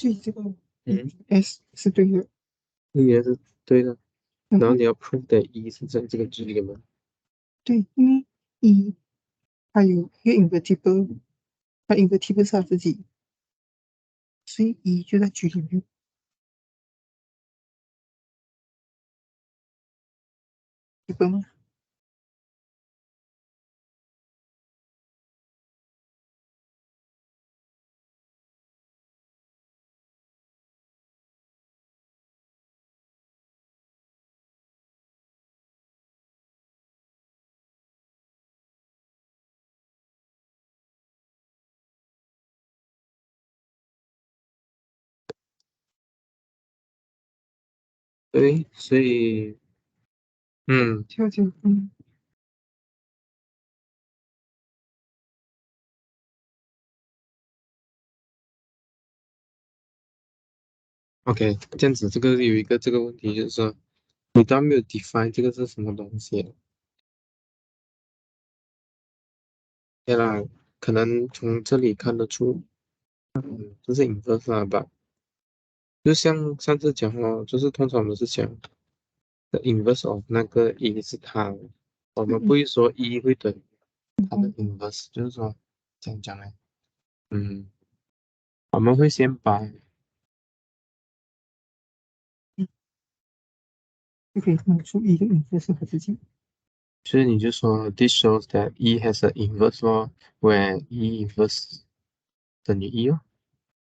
G 这个S 是对的，也是对的。然后然后你要 prove that E 是在这个 G 里面。对，因为 E 它有一个 invertible，它 invertible 是它自己，所以 E 就在 G 里面，你懂吗？对，所以就OK，这样子这个有一个这个问题就是说，你都还没有 define 这个是什么东西。对啦，可能从这里看得出，这是 inverse 啊吧？就像上次讲哦，就是通常我们是讲 the inverse of 那个 E 是它，我们不会说 E 会等于它的 inverse，就是说这样讲呢，嗯，我们会先把，就可以看出一个 inverse 是它自己。所以你就说 this shows that E has an inverse law where E inverse 等于 E 哦，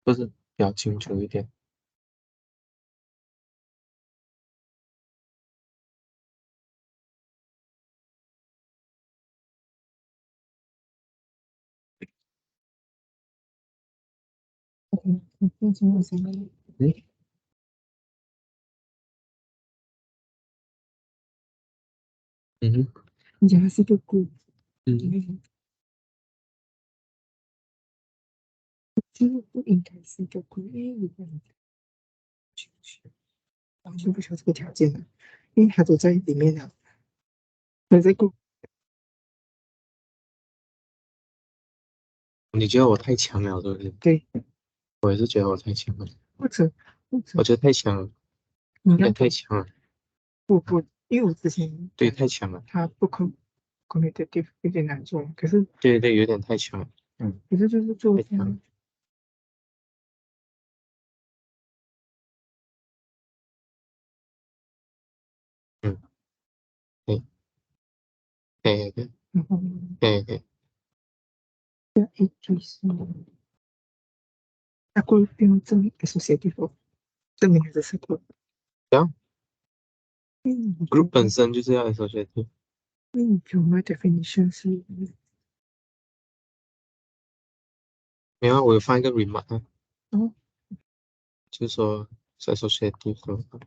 不是比较清楚一点。OK，那什么三个？嗯嗯哼你讲它是一个 group，嗯，这个不应该是一个 group，因为如果你完全不需要这个条件的，因为它都在里面了。那这个你觉得我太强了，对不对？对，我也是觉得我太强了，或者或者我觉得太强了，有点太你要的强了，不，因为我之前对，讲太强了，它不 commutative 有点难做，对对，有点太强了，可是就是做太强了，嗯，对，对对然后对对，这 AT 是那个不用证明 associative，证明还是 circle。这样 嗯，group 本身就是要 associative，my definition 是没有啊，我有放一个 remark 啊，哦，就是说是 associative 的话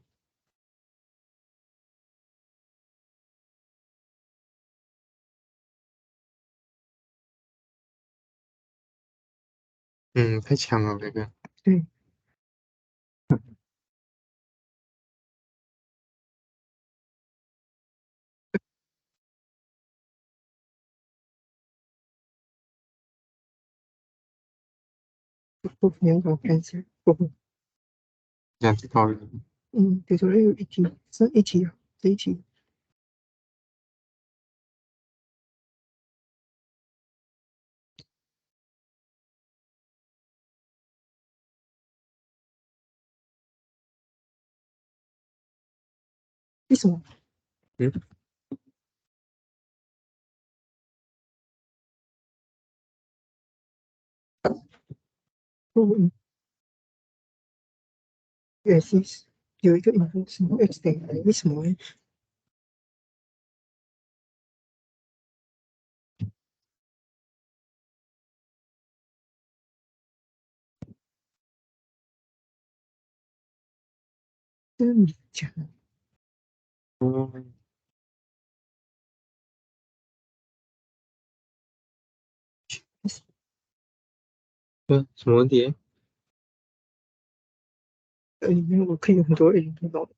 太强了这个，对，不你要给我看一下，不，这样子高人，对，主要有一题是一题啊，这一题为什么？嗯，不，也是有一个 inverse x 等于为什么呢？这个你讲的，哦，什么问题？里面我可以有很多 A 对吧？我只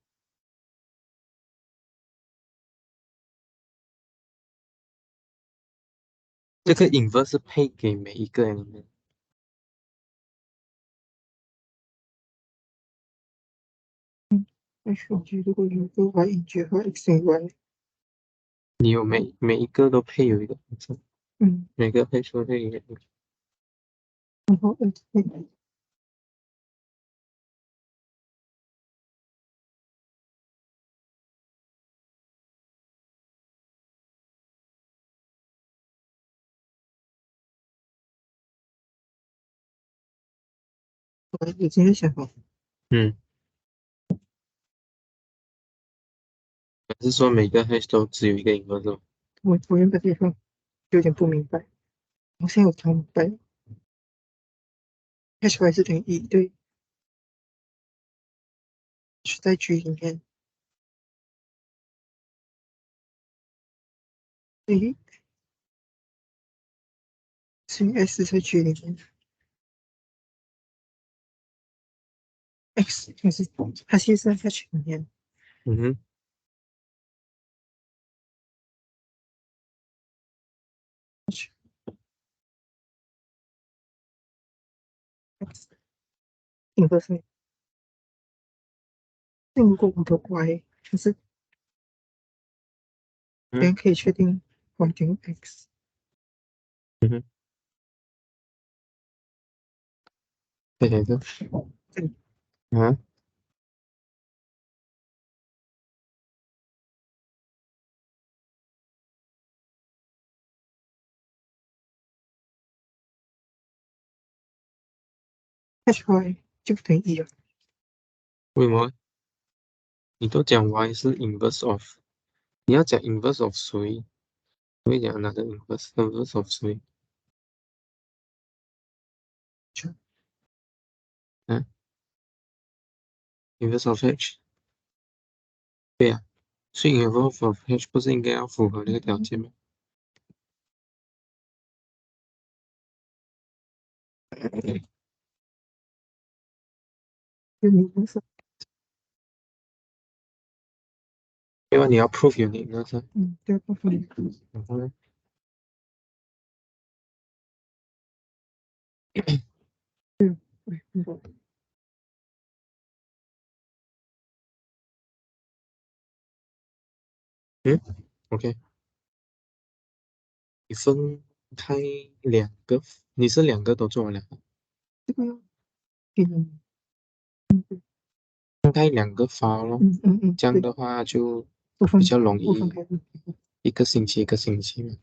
这个 inverse 是配给每一个 element， H 如果有一个 y 音节和 x 乘 y，你有每一个都配有一个方程，嗯，每个配出这一个，然后 x 乘我有这个想法，嗯，还是说每个 h 都只有一个 inverse？我原本地方有点不明白，我现在有看明白了，h y 是等于一对，是在 G 里面，对，所以 s 在 G 里面，x 它其实是在 H 里面嗯哼，，x inverse，那如果我的 y 就是别嗯人可以确定 y 等于 x，嗯哼，再讲一个对啊，，h y 就等于一了，为什么你都讲 y 是 inverse of，你要讲 inverse of 谁？不会讲哪个 inverse of 谁？就啊，inverse of h，对呀、所以 inverse of h 不是应该要符合那个条件吗？就你不是，对吧？你要 prove 有 inverse，对，不分，然后呢？对，嗯，嗯，OK，你分开两个，你是两个都做完了，这个要给你，分开两个发咯，这样对，的话就不分比较容易不分开的，一个星期一个星期嘛。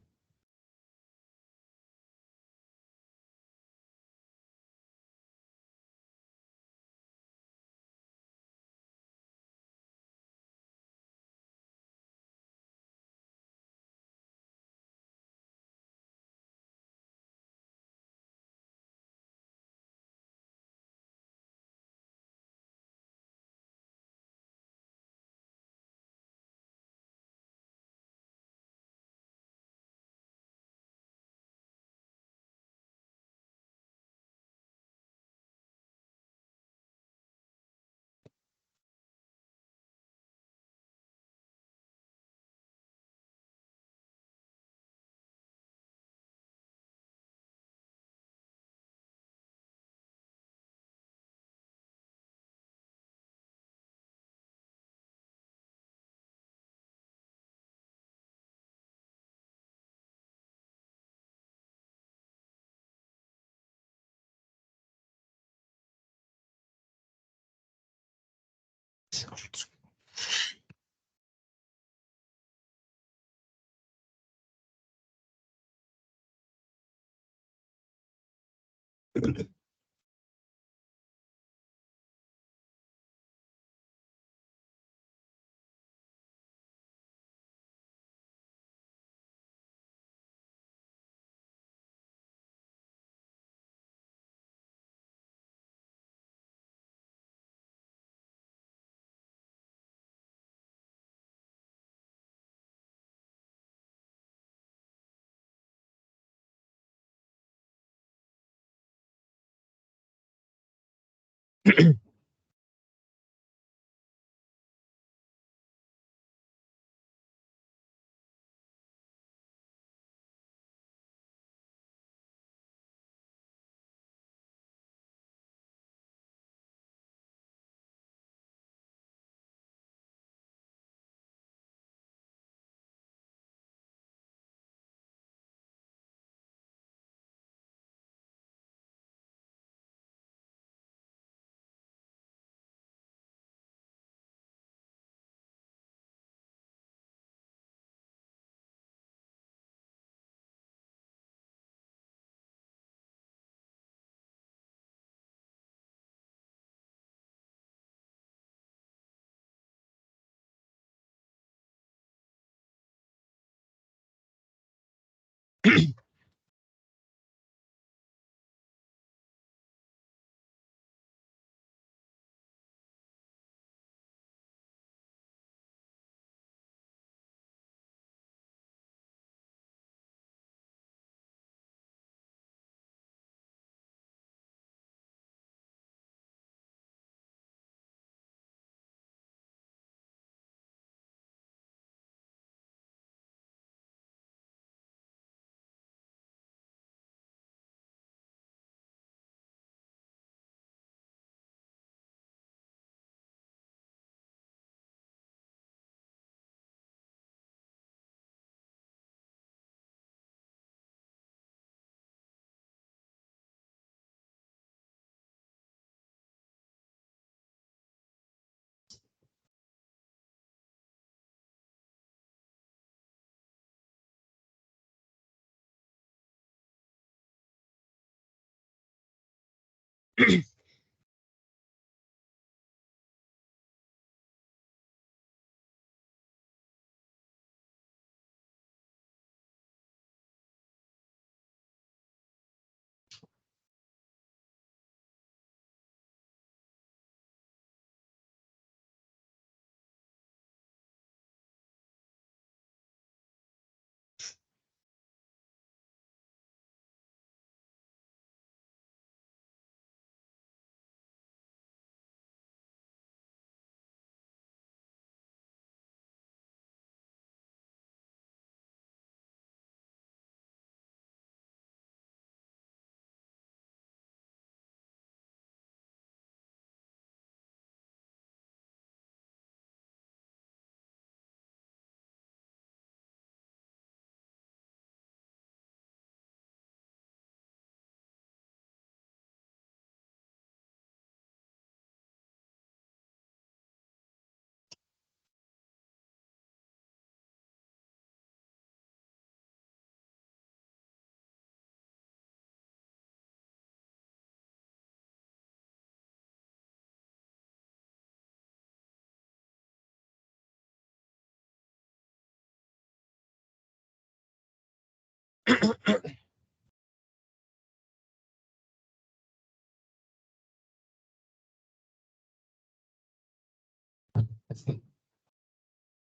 Okay.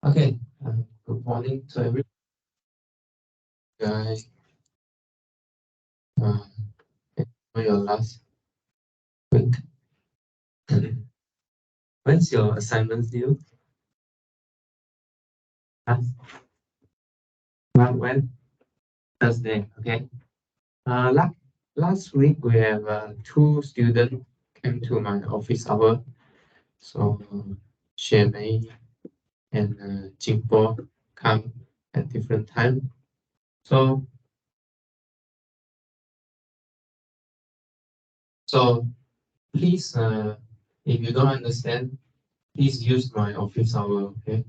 Okay. Good morning to everyone. Guys, uh, for your last week. When's your assignments due? Huh? When? Thursday. Okay. Last week we have two students came to my office hour. So Xie Mei and Jingbo come at different time. So so please, if you don't understand, please use my office hour. Okay.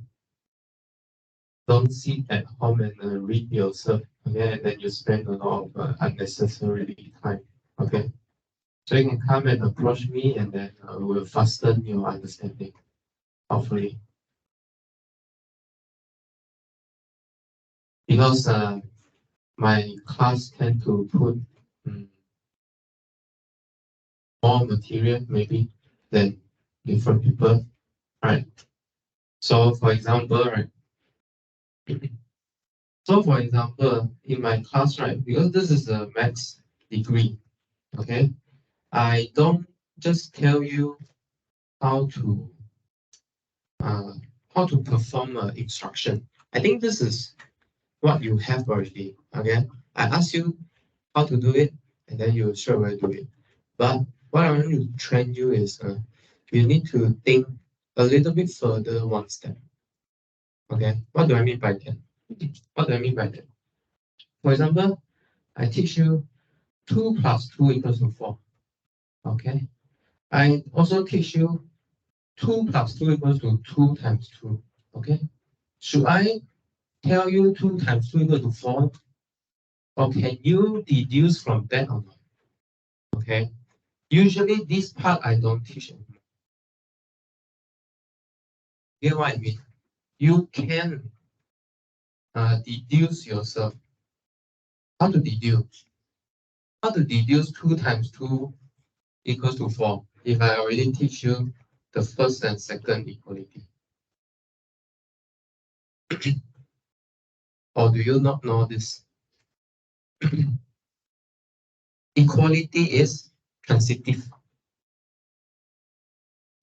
Don't sit at home and read yourself. Okay, and then you spend a lot of unnecessary time. Okay. So you can come and approach me, and then we'll fasten your understanding. Hopefully, because my class tend to put more material maybe than different people, right? So for example, right? So for example, in my class, right, because this is a maths degree, okay, I don't just tell you how to uh, how to perform instruction. I think this is what you have already. Okay, I ask you how to do it, and then you straight away do it. But what I want to train you is you need to think a little bit further one step. Okay, what do I mean by that? What do I mean by that? For example, I teach you 2 plus 2 equals to 4. Okay, I also teach you 2 plus 2 equals to 2 times 2. Okay, should I tell you 2 times 2 equals to 4? Or can you deduce from that or not? Okay, usually this part I don't teach anymore. You know what I mean? You can deduce yourself. How to deduce? How to deduce 2 times 2 equals to 4 if I already teach you the first and second equality? Or do you not know this? Equality is transitive.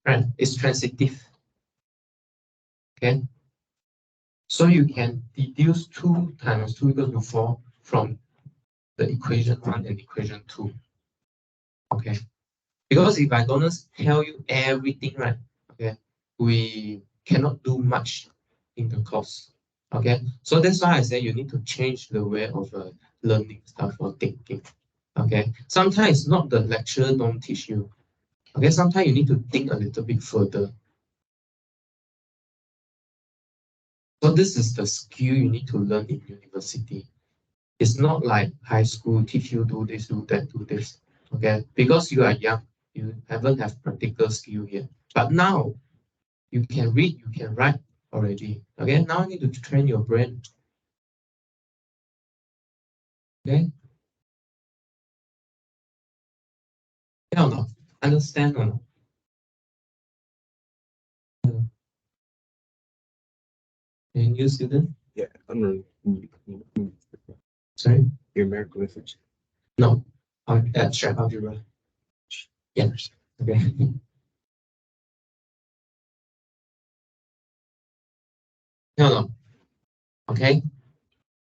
Right? It's transitive. Okay? So you can deduce 2 times 2 equals to 4 from the equation 1 and equation 2. Okay? Because if I'm gonna tell you everything, right? Okay, we cannot do much in the course. Okay, so that's why I say you need to change the way of learning stuff or thinking. Okay, sometimes not the lecturer don't teach you. Okay, sometimes you need to think a little bit further. So this is the skill you need to learn in university. It's not like high school teach you do this, do that, do this. Okay, because you are young, you haven't have practical skill yet. But now you can read, you can write already. Okay, now you need to train your brain. Okay, yeah or not? Understand or not? Any new student? Yeah, I'm learning. Sorry? Numerical literature. No. Abstract algebra. Yeah. Okay. No. Okay.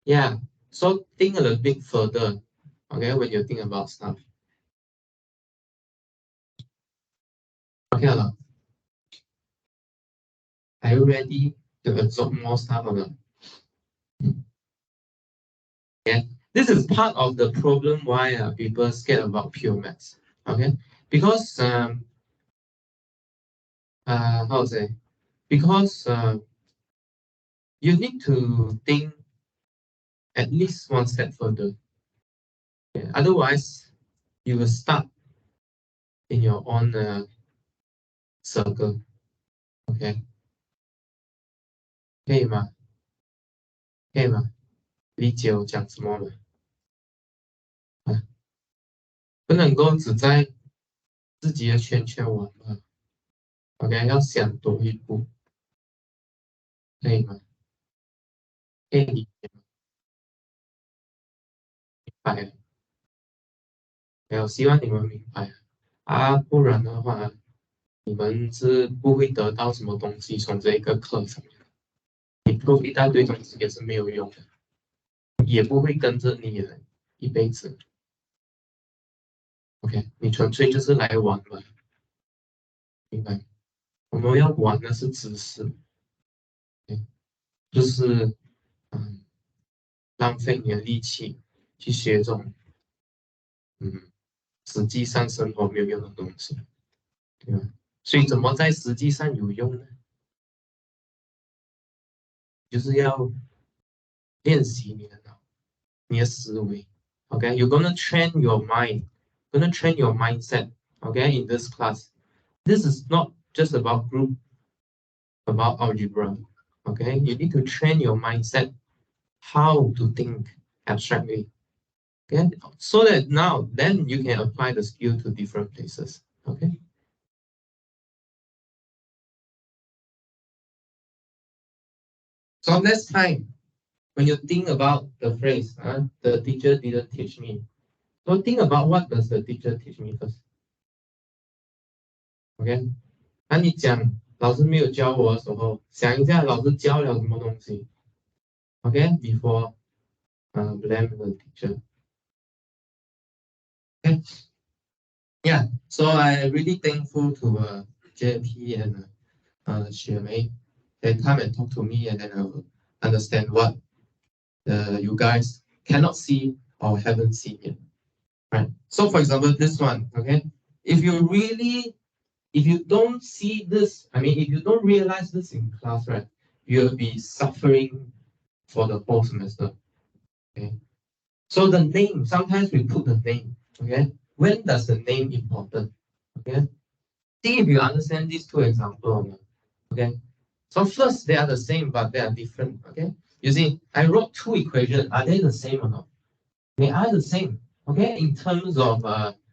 Yeah. So think a little bit further. Okay, when you think about stuff. Okay or not? Are you ready to absorb more stuff or not? Yeah. This is part of the problem why people scared about pure maths. Okay, because how to say? Because you need to think at least one step further. Okay? Otherwise, you will stuck in your own circle. OK， 可以吗？可以吗？理解我讲什么吗？啊，不能够只在自己的圈圈玩嘛。OK，要想多一步，可以吗？可以理解吗？明白。我希望你们明白啊，不然的话，你们是不会得到什么东西从这一个课程。你 prove 一大堆东西也是没有用的，也不会跟着你的一辈子。OK， 你纯粹就是来玩嘛，明白？我们要玩的是知识，就是浪费你的力气去学这种实际上生活没有用的东西，对吧？所以怎么在实际上有用呢？就是要练习你的脑，你的思维。Okay, you're gonna train your mind, gonna train your mindset. Okay, in this class, this is not just about group, about algebra. Okay, you need to train your mindset how to think abstractly. Okay, so that now then you can apply the skill to different places. Okay. So next time, when you think about the phrase, the teacher didn't teach me. So think about what does the teacher teach me first. OK， 那你讲老师没有教我的时候，想一下老师教了什么东西。OK，before blame the teacher. Okay. Yeah, so I really thankful to JP and Xue Mei. They come and talk to me and then I will understand what you guys cannot see or haven't seen yet. Right. So for example, this one, okay? If you don't see this, I mean, if you don't realize this in class, right, you'll be suffering for the whole semester. Okay. So the name, sometimes we put the name. Okay. When does the name important? Okay. See if you understand these two examples. Okay. So first, they are the same, but they are different. Okay. You see, I wrote two equations. Are they the same or not? they are the same, okay, in terms of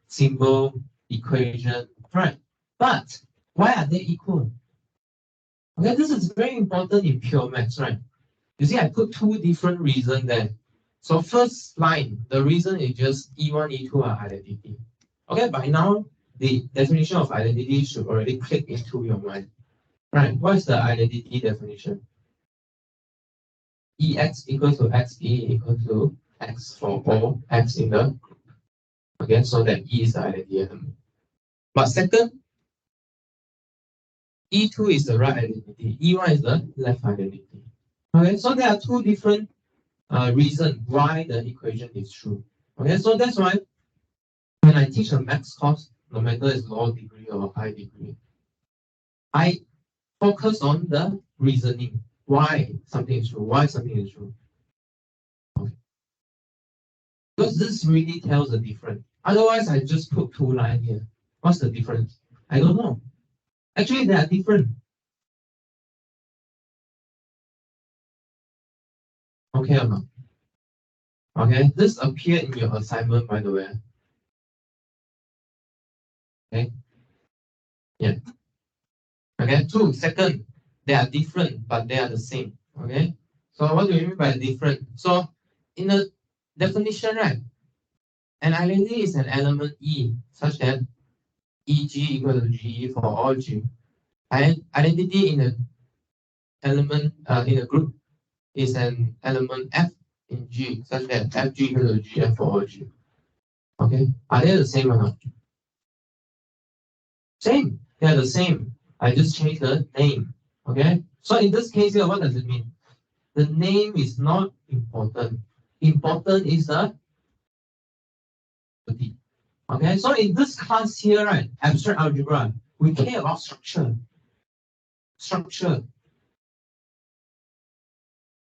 symbol, equation, right? But why are they equal? Okay, this is very important in pure maths, right? You see, I put two different reasons there. So first line, the reason is just E1, E2 are identity. Okay, by now, the definition of identity should already click into your mind. Right, what is the identity definition? Ex equals to xe equals to x for all x in the group. Okay, so that E is the identity element. But second, E2 is the right identity, E1 is the left identity. Okay, so there are two different reasons why the equation is true. Okay, so that's why when I teach a maths course, no matter it's low degree or high degree, I focus on the reasoning. Why something is true, why something is true. Okay. Because this really tells the difference. Otherwise, I just put two lines here. What's the difference? I don't know. Actually, they are different. Okay or not? Okay, this appeared in your assignment, by the way. Okay. Yeah. Okay. Two. Second, they are different, but they are the same. Okay. So what do you mean by different? So in the definition, right, an identity is an element E such that EG equal to GE for all G. And identity in a element in a group is an element F in G such that FG equal to GF for all G. Okay. Are they the same or not? Same. They are the same. I just changed the name. Okay. So in this case here, what does it mean? The name is not important. Important is the D. Okay. So in this class here, right, abstract algebra, we care about structure. Structure.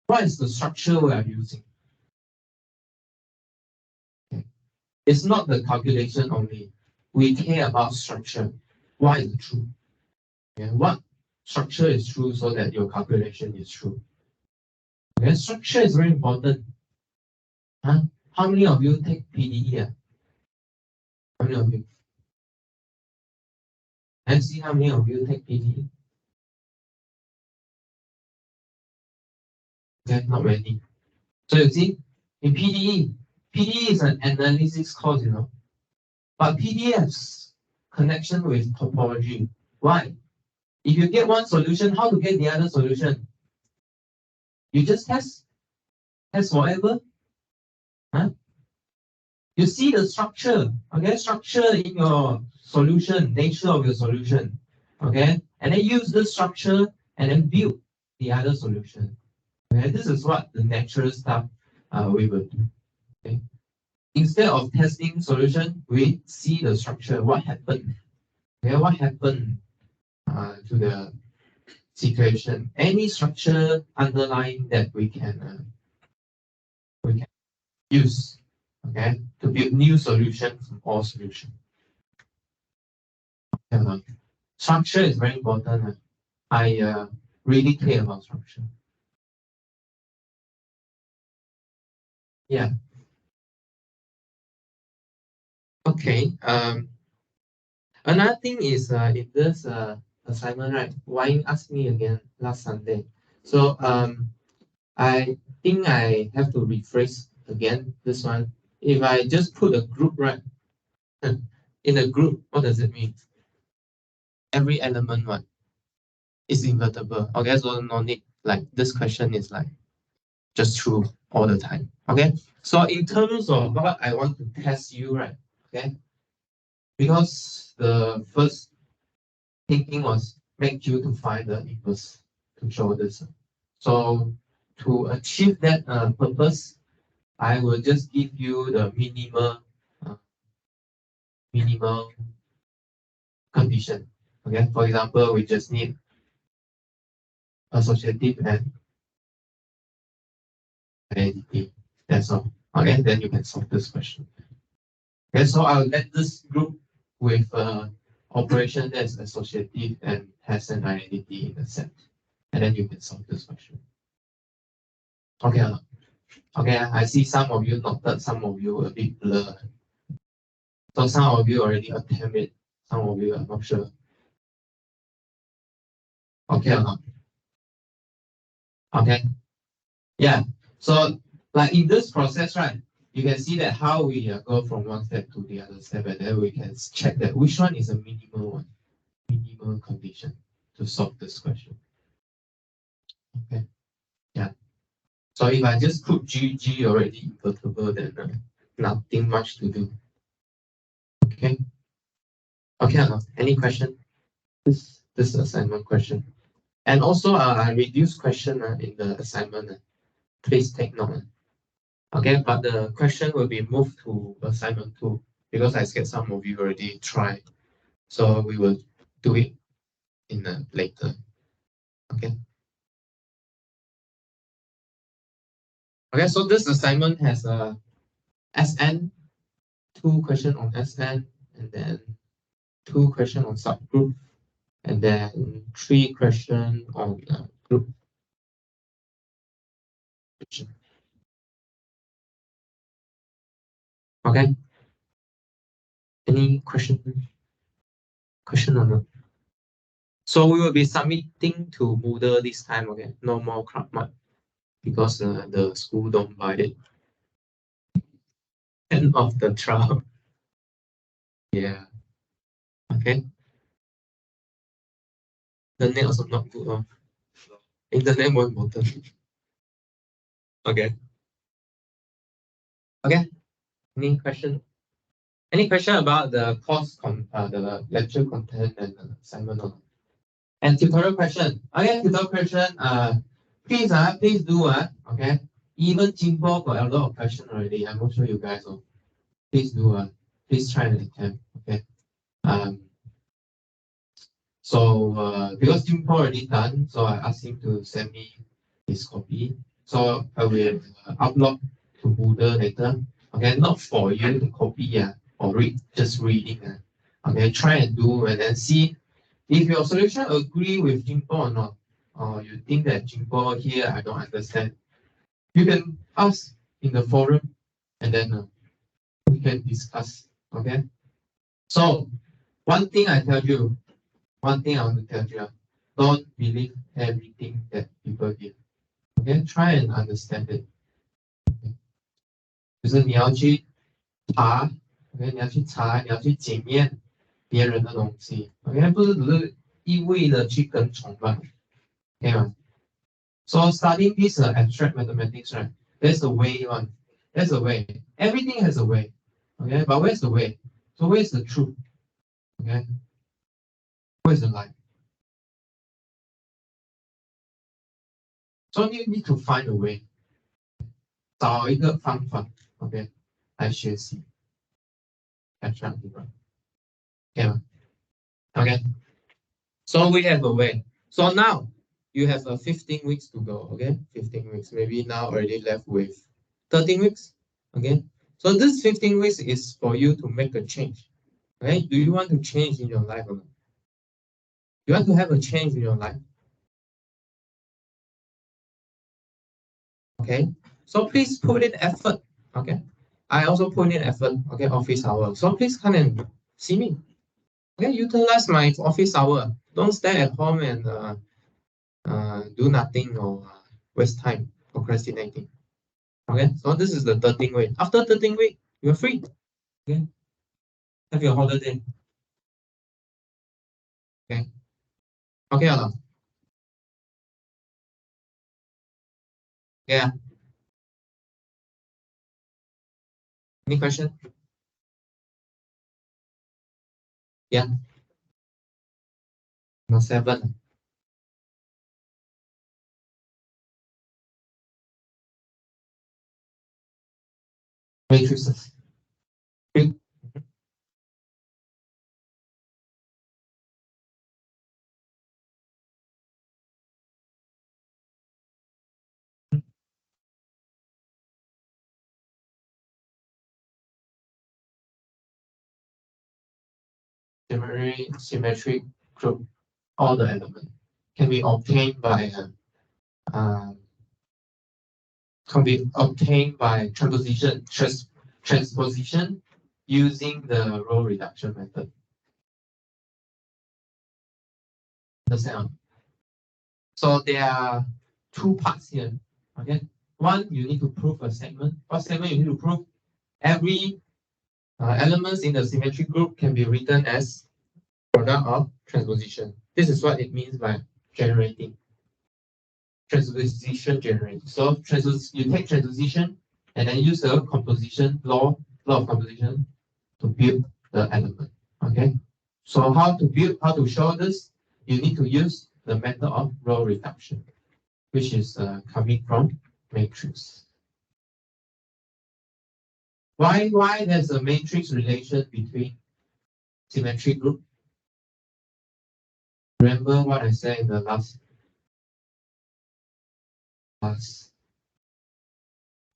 What is the structure we are using? Okay. It's not the calculation only. We care about structure. Why is it true? Okay. What structure is true so that your calculation is true? Okay. Structure is very important. Huh? How many of you take PDE? How many of you? Let's see how many of you take PDE. Okay, not many. So you see, in PDE is an analysis course, you know. But PDF's connection with topology. Why? If you get one solution, how to get the other solution? You just test whatever. Huh? You see the structure, okay? Structure in your solution, nature of your solution, okay? And then use this structure and then build the other solution. Okay? This is what the natural stuff we will do. Okay? Instead of testing solution, we see the structure, what happened. Okay? What happened to the situation? Any structure underlying that we can use, okay, to build new solutions from all solutions. Structure is very important. I really care about structure. Yeah. Okay. Another thing is in this assignment, right? Wayne asked me again last Sunday. So I think I have to rephrase again this one. If I just put a group, right? In a group, what does it mean? Every element one is invertible. Okay, so no need, like this question is like just true all the time. Okay, so in terms of what I want to test you, right? Okay, because the first thinking was make you to find the inverse to show this. So to achieve that purpose, I will just give you the minimal condition. Okay, for example, we just need associative and identity. That's all. Okay, then you can solve this question. Okay, so I'll let this group with operation that's associative and has an identity in the set. And then you can solve this question. Okay. Okay, I see some of you noted, some of you a bit blur. So some of you already attempt it, some of you are not sure. Okay or not? Okay. Yeah. So like in this process, right, you can see that how we go from one step to the other step, and then we can check that which one is a minimal one, minimal condition to solve this question. Okay. Yeah. So if I just put G already invertible, then nothing much to do. Okay. Okay. Any question? This assignment question. And also, I reduced question in the assignment. Please take note. Okay, but the question will be moved to assignment 2 because I scared some of you already tried. So we will do it in later. Okay. Okay, so this assignment has a SN, 2 questions on SN, and then 2 questions on subgroup, and then 3 questions on group. Okay. Any question? Question or not? So we will be submitting to Moodle this time. Okay, no more CrowdMart because the school don't buy it. End of the trial. Yeah. Okay. The name also not good. Internet more important. Okay. Okay. Any question? Any question about the the lecture content and assignment? And tutorial question. Okay, tutorial question. Please do okay. Even Jimbo got a lot of question already. I'm not sure you guys will. Please do please try and attempt. Okay. So because Jimbo already done, so I asked him to send me his copy. So I will upload to Moodle later. Okay, not for you to copy or read, just reading. Okay, try and do and then see if your solution agree with Jimbo or not. Or you think that Jimbo here I don't understand. You can ask in the forum and then we can discuss. Okay. So one thing I tell you, one thing I want to tell you, don't believe everything that people give. Okay, try and understand it. 就是你要去查，OK， 你要去查，你要去检验别人的东西，OK， 不是只是一味的去跟从吧，OK 吗 ？So studying this abstract mathematics, right? There's a way one. There's a way. Everything has a way. Okay, but where's the way? So where's the truth? Okay, where's the lie? So you need to find a way. 找一个方法 ，OK， 来学习 abstract algebra，OK 吗 ？OK。So we have a way. So now you have 15 weeks to go. Okay, 15 weeks. Maybe now already left with 13 weeks. Okay. So this 15 weeks is for you to make a change. Okay. Do you want to change in your life or not? You want to have a change in your life? Okay. So please put in effort. Okay. I also put in effort. Okay. Office hour. So please come and see me. Okay. Utilize my office hour. Don't stay at home and do nothing or waste time procrastinating. Okay, so this is the 13th week. After 13th week, you're free. Okay, have your holiday. Okay, okay or not? Yeah. Any question? Yeah. No 7. Matrices. Symmetric group, all the elements can be obtained by can be obtained by transposition using the row reduction method. Understand? So there are two parts here. Okay, one, you need to prove a segment. What segment you need to prove? Every elements in the symmetric group can be written as product of transposition. This is what it means by generating. Transposition generating. So you take transposition and then use the composition law of composition to build the element. Okay. So how to show this? You need to use the method of row reduction, which is coming from matrix. Why there's a matrix relation between symmetric group? Remember what I said in the last class?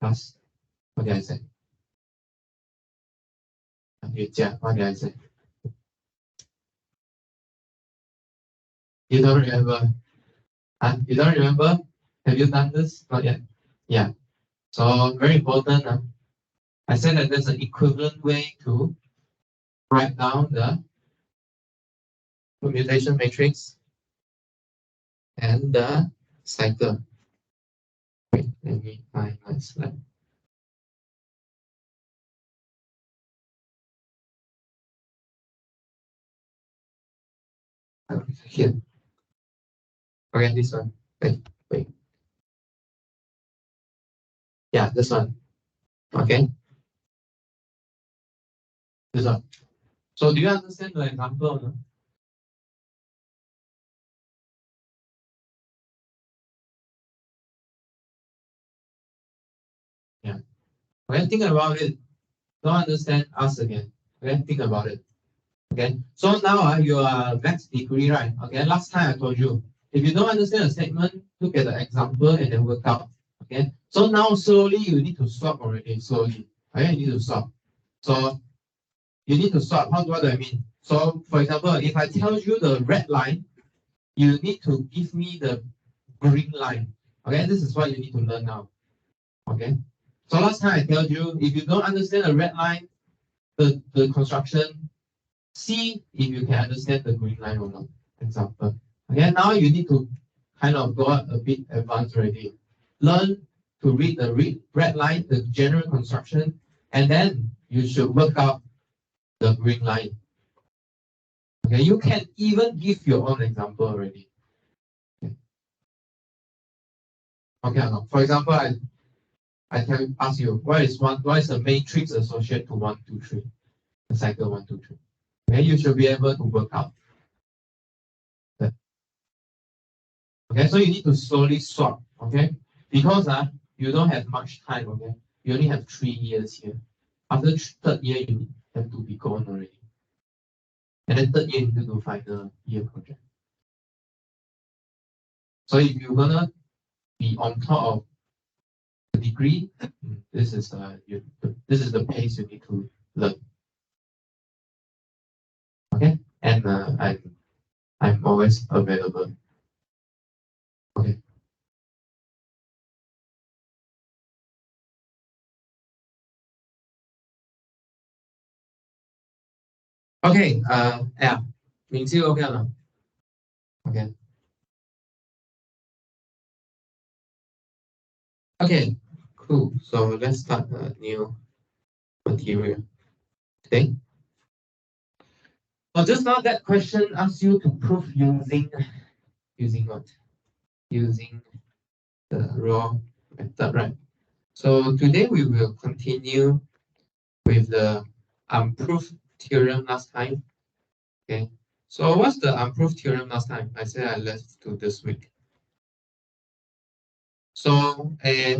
What did I say? What did I say? You don't remember? You don't remember? Have you done this? Not yet. Yeah. So very important. I said that there's an equivalent way to write down the permutation matrix and the cycle. Wait, let me find my slide. Here. Okay, this one. Wait. Yeah, this one. Okay. This one. So do you understand the example or no? Yeah. Okay, think about it. Don't understand, ask again. Okay, think about it. Okay, so now you are max degree, right? Okay, last time I told you, if you don't understand a statement, look at the example and then work out. Okay, so now slowly you need to swap already. Slowly, okay, you need to swap. So you need to swap. What do I mean? So for example, if I tell you the red line, you need to give me the green line. Okay, this is what you need to learn now. Okay, so last time I told you, if you don't understand the red line, the construction, see if you can understand the green line or not. Example. Okay, now you need to kind of go a bit advanced already. Learn to read the red line, the general construction, and then you should work out the green line. Okay, you can even give your own example already. Okay, for example, I can ask you, what is a matrix associated to 1, 2, 3? The cycle 1, 2, 3. Okay, you should be able to work out. Okay, so you need to slowly swap. Okay, because you don't have much time. Okay, you only have 3 years here. After third year, you have to be gone already. And then third year, you need to do final year project. So if you're gonna be on top of the degree, this is the pace you need to learn. Okay, and I'm always available. Okay. Okay. Yeah. 名字 OK 了。Okay. Okay. Cool. So let's start a new material today. Well, just now that question asks you to prove using what? Using the raw method, right? So today we will continue with the unproved theorem last time. Okay. So what's the unproved theorem last time? I said I left to this week. So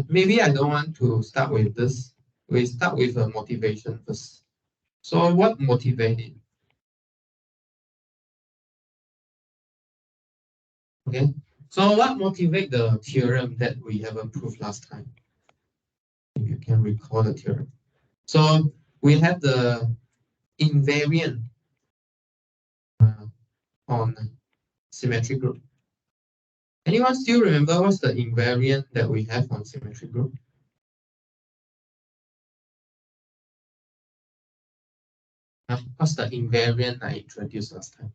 maybe I don't want to start with this. We start with a motivation first. So what motivated? Okay. So what motivates the theorem that we haven't proved last time? If you can recall the theorem. So we have the invariant on symmetric group. Anyone still remember what's the invariant that we have on symmetric group? What's the invariant I introduced last time?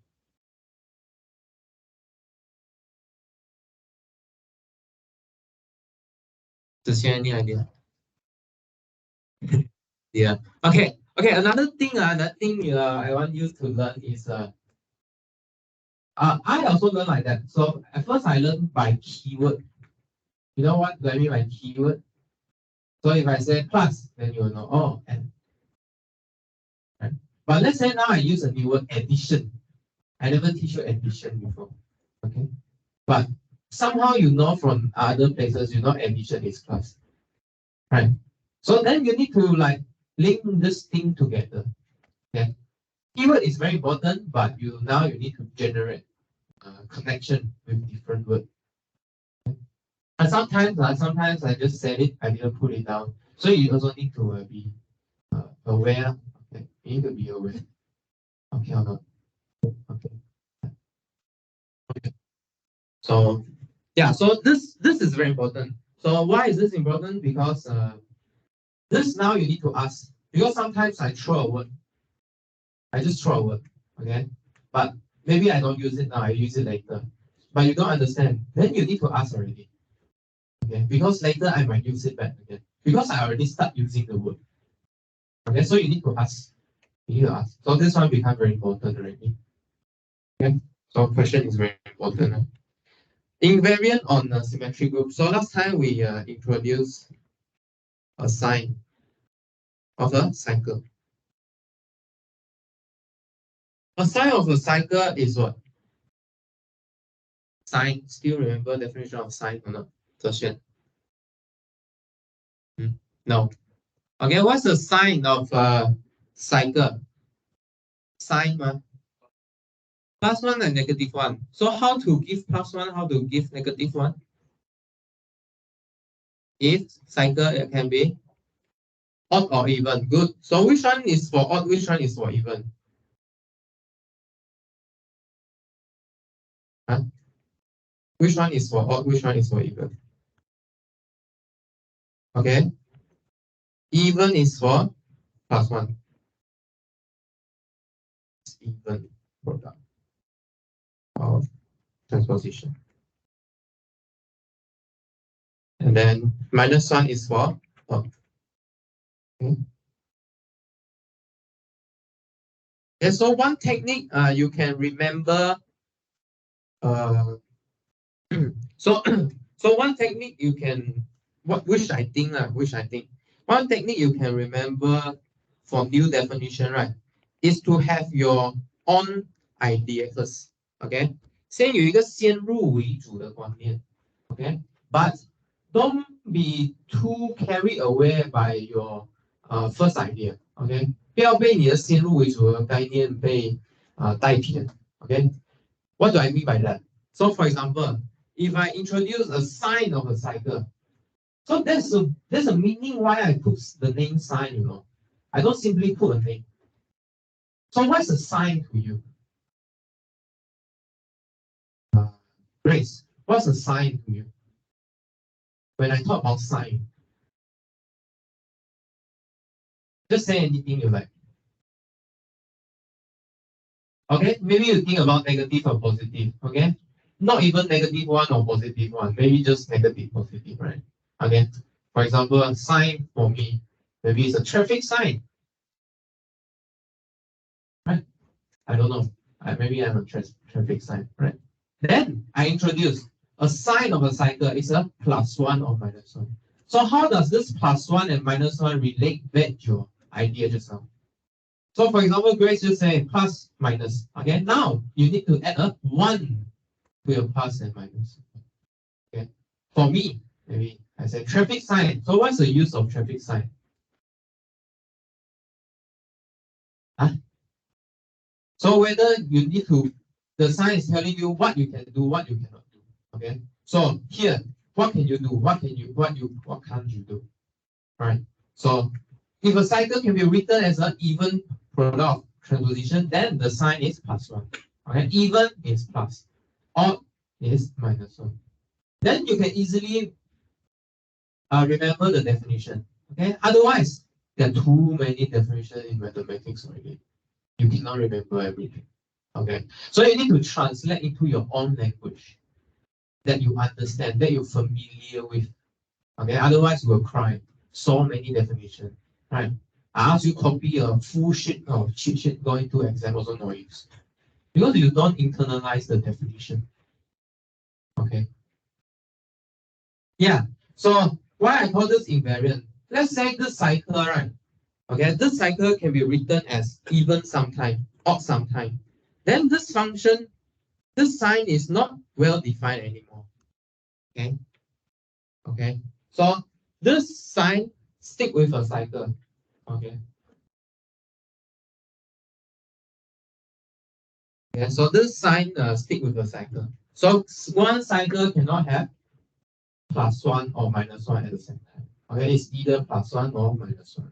Does you any idea? Yeah. Okay. Okay. Another thing, I want you to learn is I also learn like that. So at first I learned by keyword. You know what do I mean by keyword? So if I say plus, then you will know, oh, and right? But let's say now I use a new word, addition. I never teach you addition before. Okay. But somehow you know from other places, you know addition is plus. Right. So then you need to like link this thing together. Okay. Keyword is very important, but you need to generate connection with different words. And sometimes I just said it, I didn't put it down. So you also need to be aware. Okay, you need to be aware. Okay or not? Okay. Okay. So yeah, so this is very important. So why is this important? Because this now you need to ask. Because sometimes I throw a word. I just throw a word. Okay. But maybe I don't use it now, I use it later. But you don't understand. Then you need to ask already. Okay, because later I might use it back again. Because I already start using the word. Okay, so you need to ask. You need to ask. So this one becomes very important already. Okay, so question is very important. Invariant on the symmetric group. So last time we introduced a sign of a cycle. A sign of a cycle is what? Sign. Still remember definition of sign or not? No. Okay, what's the sign of a cycle? Sign plus one and negative one. So how to give plus one? How to give negative one? If cycle, it can be odd or even. Good. So which one is for odd? Which one is for even? Huh? Which one is for odd? Which one is for even? Okay. Even is for plus one. It's even product of transposition. And then minus one is for odd. Okay. Okay, so one technique you can remember. So so one technique you can which I think one technique you can remember for new definition, right, is to have your own idea first. Okay, 先有一个先入为主的观念。Okay, but don't be too carried away by your first idea. Okay, 不要被你的先入为主的概念被带偏。Okay, what do I mean by that? So for example, if I introduce a sign of a cycle, so there's a meaning why I put the name sign, you know. I don't simply put a name. So what's a sign to you? Grace, what's a sign to you? When I talk about sign, just say anything you like. Okay, maybe you think about negative or positive. Okay, not even negative one or positive one, maybe just negative positive, right? Okay, for example, a sign for me, maybe it's a traffic sign. Right? I don't know. Maybe I'm a traffic sign, right? Then I introduce a sign of a cycle is a plus one or minus one. So how does this plus one and minus one relate back to your idea just now? So for example, Grace just say plus minus. Okay, now you need to add a one to your plus and minus. Okay, for me, maybe I say traffic sign. So what's the use of traffic sign? Huh? So whether you need to, the sign is telling you what you can do, what you cannot do. Okay. So here, what can you do? What can't you do? Right. So if a cycle can be written as an even product of transposition, then the sign is plus one. Okay. Even is plus, odd is minus one. Then you can easily remember the definition. Okay. Otherwise, there are too many definitions in mathematics already. You cannot remember everything. Okay, so you need to translate into your own language that you understand, that you're familiar with. Okay, otherwise you will cry. So many definitions, right? I ask you copy a full sheet of cheat sheet going to exam also no use because you don't internalize the definition. Okay. Yeah. So why I call this invariant? Let's say this cycle, right? Okay, this cycle can be written as even sometime, odd sometime. Then this function, this sign is not well defined anymore. Okay. Okay. So this sign stick with a cycle. Okay. Okay. So this sign stick with a cycle. So one cycle cannot have +1 or -1 at the same time. Okay, it's either +1 or -1.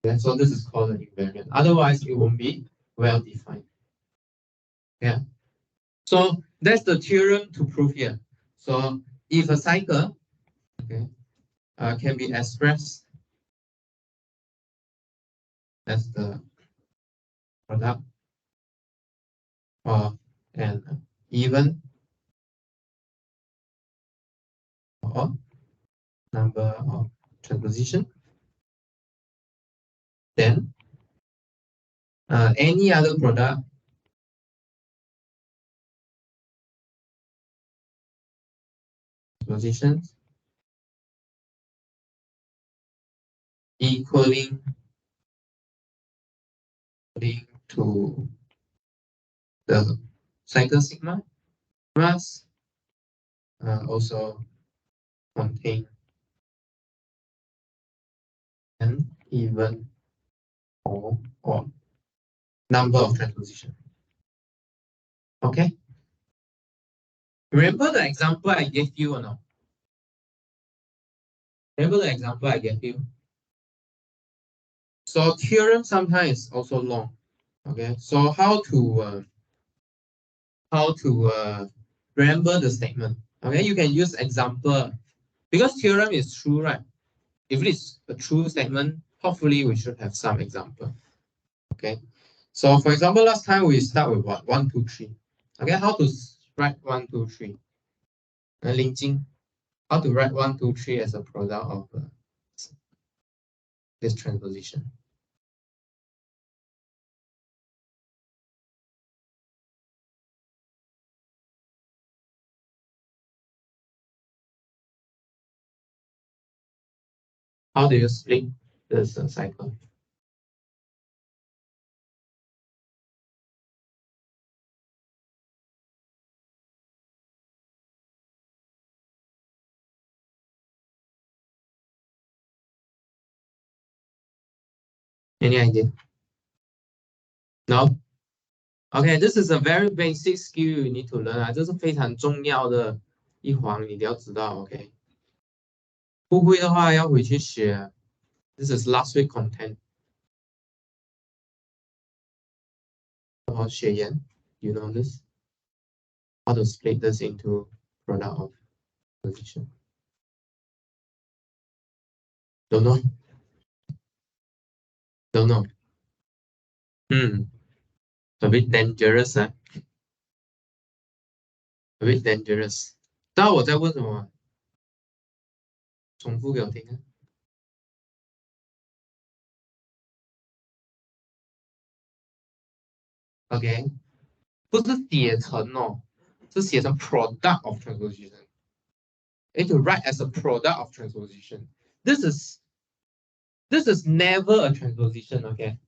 Okay, so this is called an invariant. Otherwise, it won't be well defined. Yeah. So that's the theorem to prove here. So if a cycle, okay, can be expressed as the product of an even or number of transposition, then any other product transpositions equaling to the cycle sigma plus also contain an even or number of transposition. Okay. Remember the example I gave you or not? Remember the example I gave you? So theorem sometimes is also long. Okay. So how to remember the statement? Okay. You can use example because theorem is true, right? If it is a true statement, hopefully we should have some example. Okay. So for example, last time we start with what? 1, 2, 3. Okay. How to write 1, 2, 3? Linking. How to write 1, 2, 3 as a product of this transposition? How do you split this cycle? Any idea? No? Okay, this is a very basic skill you need to learn 啊，这是非常重要的一环，你一定要知道。OK， 不会的话要回去学。This is last week content. 好，学员 you know this? How to split this into product of position? Don't know. Don't know. A bit dangerous 啊 a bit dangerous. 知道我在问什么吗？重复给我听啊。OK， 不是写成哦，是写成 product of transposition. And to write as a product of transposition. This is never a transposition, okay?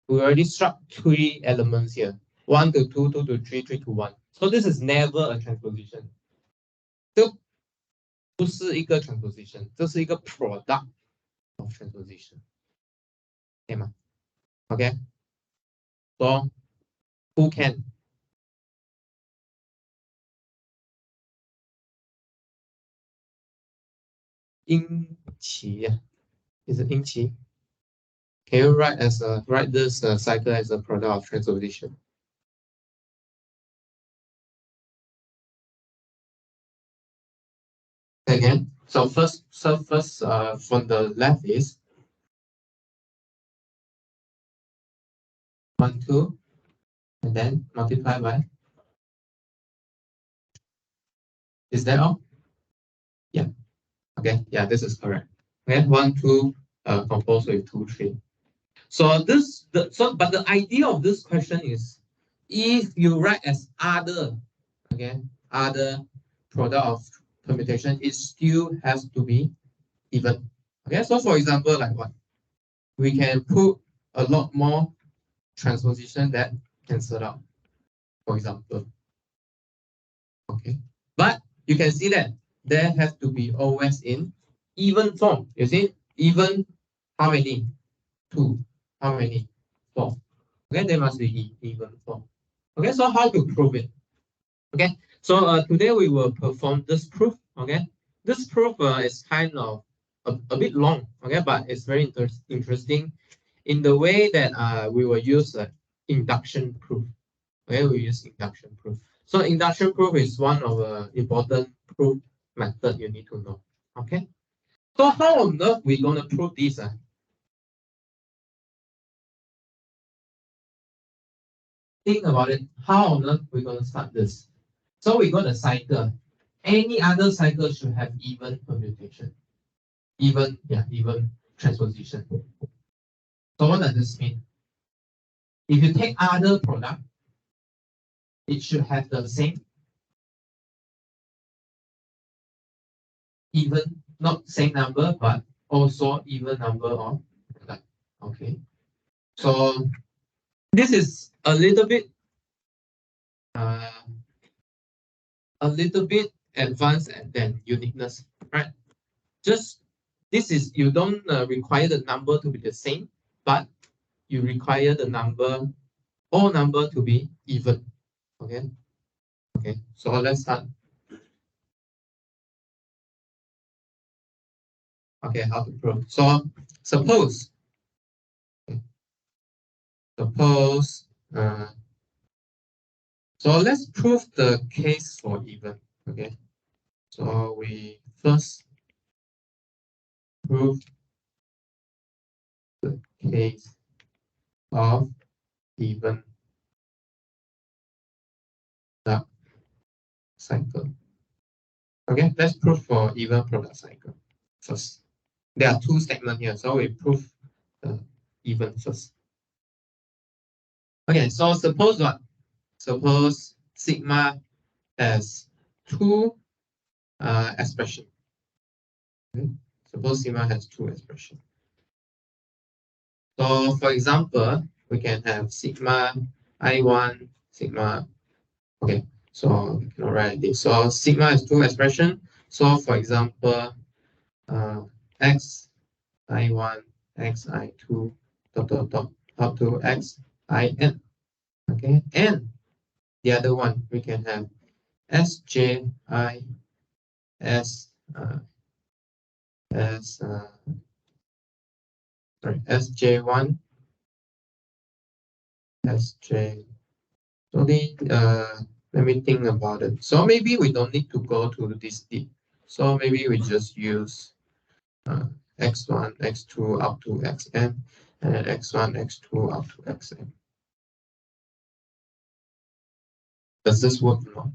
We already struck 3 elements here. 1 to 2, 2 to 3, 3 to 1. So this is never a transposition. 这不是一个 transposition, 这是一个 product of transposition. 对吗 ？Okay? So who can? Is it 英奇? Can you write this cycle as a product of transposition? Again, so first from the left is 1, 2, and then multiply by. Is that all? Yeah. Okay. Yeah, this is correct. Okay, 1, 2, composed with 2, 3. So but the idea of this question is, if you write as other, okay, other product of permutation, it still has to be even. Okay, so for example, like what? We can put a lot more transposition that cancel out, for example. Okay, but you can see that there has to be always in even form. You see, even how many? 2. How many? 4. Okay, there must be even form. Okay, so how to prove it? Okay, so today we will perform this proof. Okay, this proof is kind of a bit long. Okay, but it's very interesting in the way that we will use induction proof. Okay, we use induction proof. So induction proof is one of the important proof method you need to know. Okay, so how on earth we gonna prove this? Think about it. How on earth we gonna start this? So we got a cycle. Any other cycle should have even permutation, even transposition. So what does this mean? If you take other product, it should have the same even, not same number, but also even number of product. Okay. So this is a little bit advanced than uniqueness, right? Just this is, you don't require the number to be the same, but you require the all number to be even. Okay. Okay. So let's start. Okay, how to prove? So suppose uh, so let's prove the case for even. Okay. So we first prove the case of even product cycle. Okay, let's prove for even product cycle first. There are two statements here, so we prove the even first. Okay, so suppose what? Suppose sigma has two expression. Okay? Suppose sigma has two expression. So for example, we can have sigma I1, sigma. Okay, so we can write this. So sigma has two expression. So for example, x I1, x I2, up to x IN. Okay, and the other one we can have Sj I S as Sj1, Sj. So let me think about it. So maybe we don't need to go to this deep. So maybe we just use x1, x2 up to xn, and then x1, x2 up to xn. Does this work or not?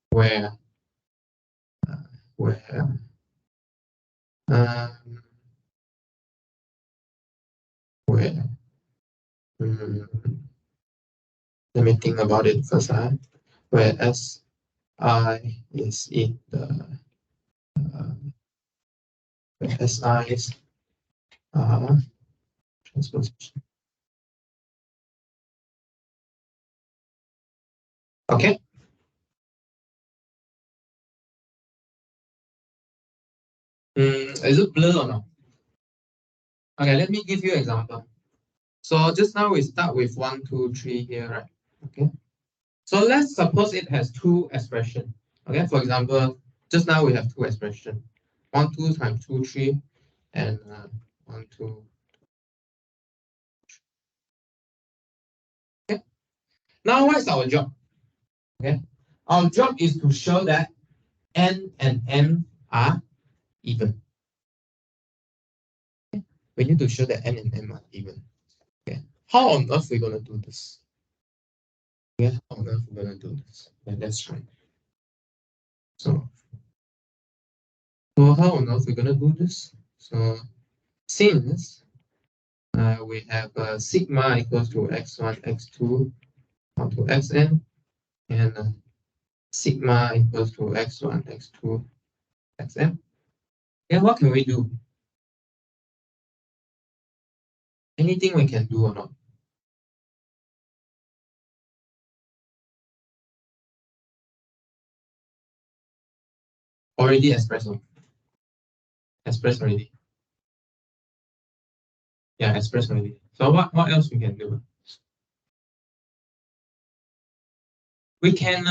Where um, where let me think about it first. Where S I is in the where S I is transposition. Okay. Is it blurred or not? Okay, let me give you an example. So just now we start with 1, 2, 3 here, right? Okay. So let's suppose it has two expressions. Okay, for example, just now we have two expressions. 1, 2 times 2, 3, and 1, 2. Okay. Now what is our job? Okay. Our job is to show that n and m are even. we need to show that n and m are even. Okay, how on earth we're gonna do this? Yeah, how on earth we're gonna do this? Yeah, let's try. So how on earth we're gonna do this? So since we have sigma equals to x1, x2 up to xn, and sigma equals to x1, x2, xm. Then what can we do? Anything we can do or not? Already expressed. Expressed already. Yeah, expressed already. So what else we can do? We can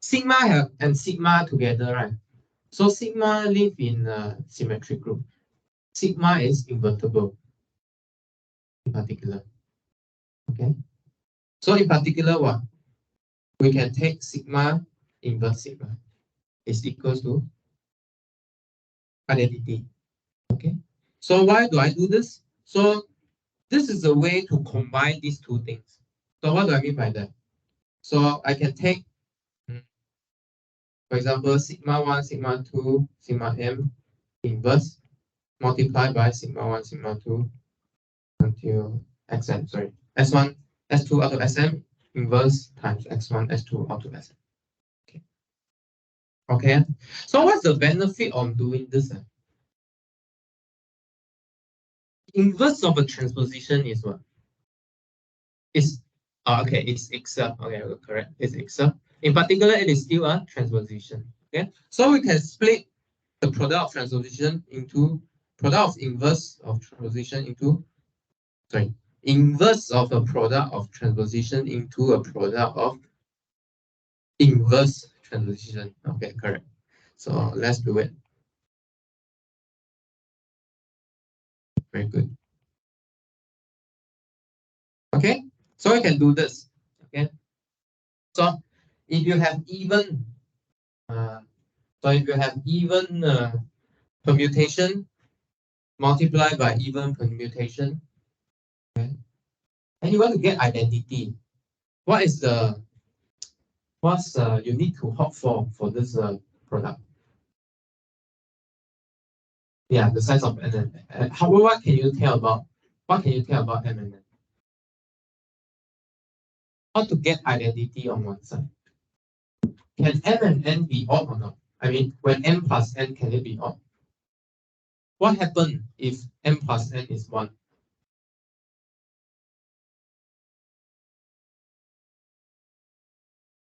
sigma and sigma together, right? So sigma live in a symmetric group. Sigma is invertible in particular. Okay. So in particular, what? We can take sigma inverse sigma is equals to identity. Okay. So why do I do this? So this is a way to combine these two things. So what do I mean by that? So I can take, for example, sigma 1, sigma 2, sigma m inverse multiplied by sigma 1, sigma 2 until xn, sorry, s1, s2 out of sm inverse times x1, s2 out of sm. Okay. Okay. So what's the benefit of doing this? Inverse of a transposition is what? Is okay, it's itself. Okay, correct. It's itself. In particular, it is still a transposition. Okay, so we can split the product of transposition into product of inverse of transposition into inverse of a product of transposition into a product of inverse transposition. Okay, correct. So let's do it. Very good. Okay, so we can do this. Okay, so if you have even permutation multiplied by even permutation, okay, and you want to get identity, what's you need to hope for this product? Yeah, the size of n. What can you tell about m and n? How to get identity on one side? Can m and n be odd or not? I mean, when m plus n, can it be odd? What happens if m plus n is 1?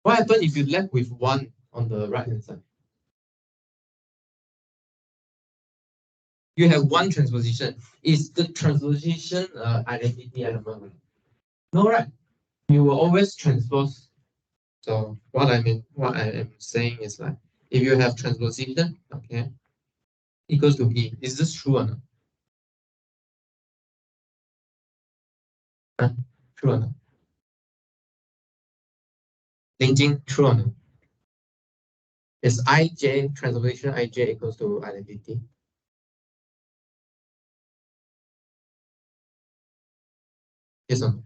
What happens if you left with 1 on the right hand side? You have one transposition. Is the transposition identity element? No, right? You will always transpose. So what I am saying is like, if you have transposition, okay, equals to E. Is this true or not? True or not? Lingjing, true or not? Is IJ transposition IJ equals to identity? Yes or no?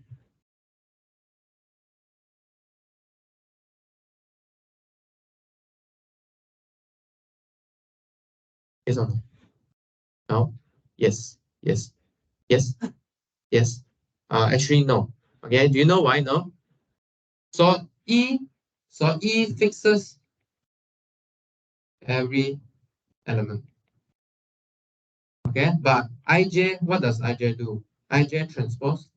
Yes or no? No? Yes. Yes. Yes. Yes. Actually, no. Okay. Do you know why no? So E fixes every element. Okay. But IJ, what does IJ do? IJ transpose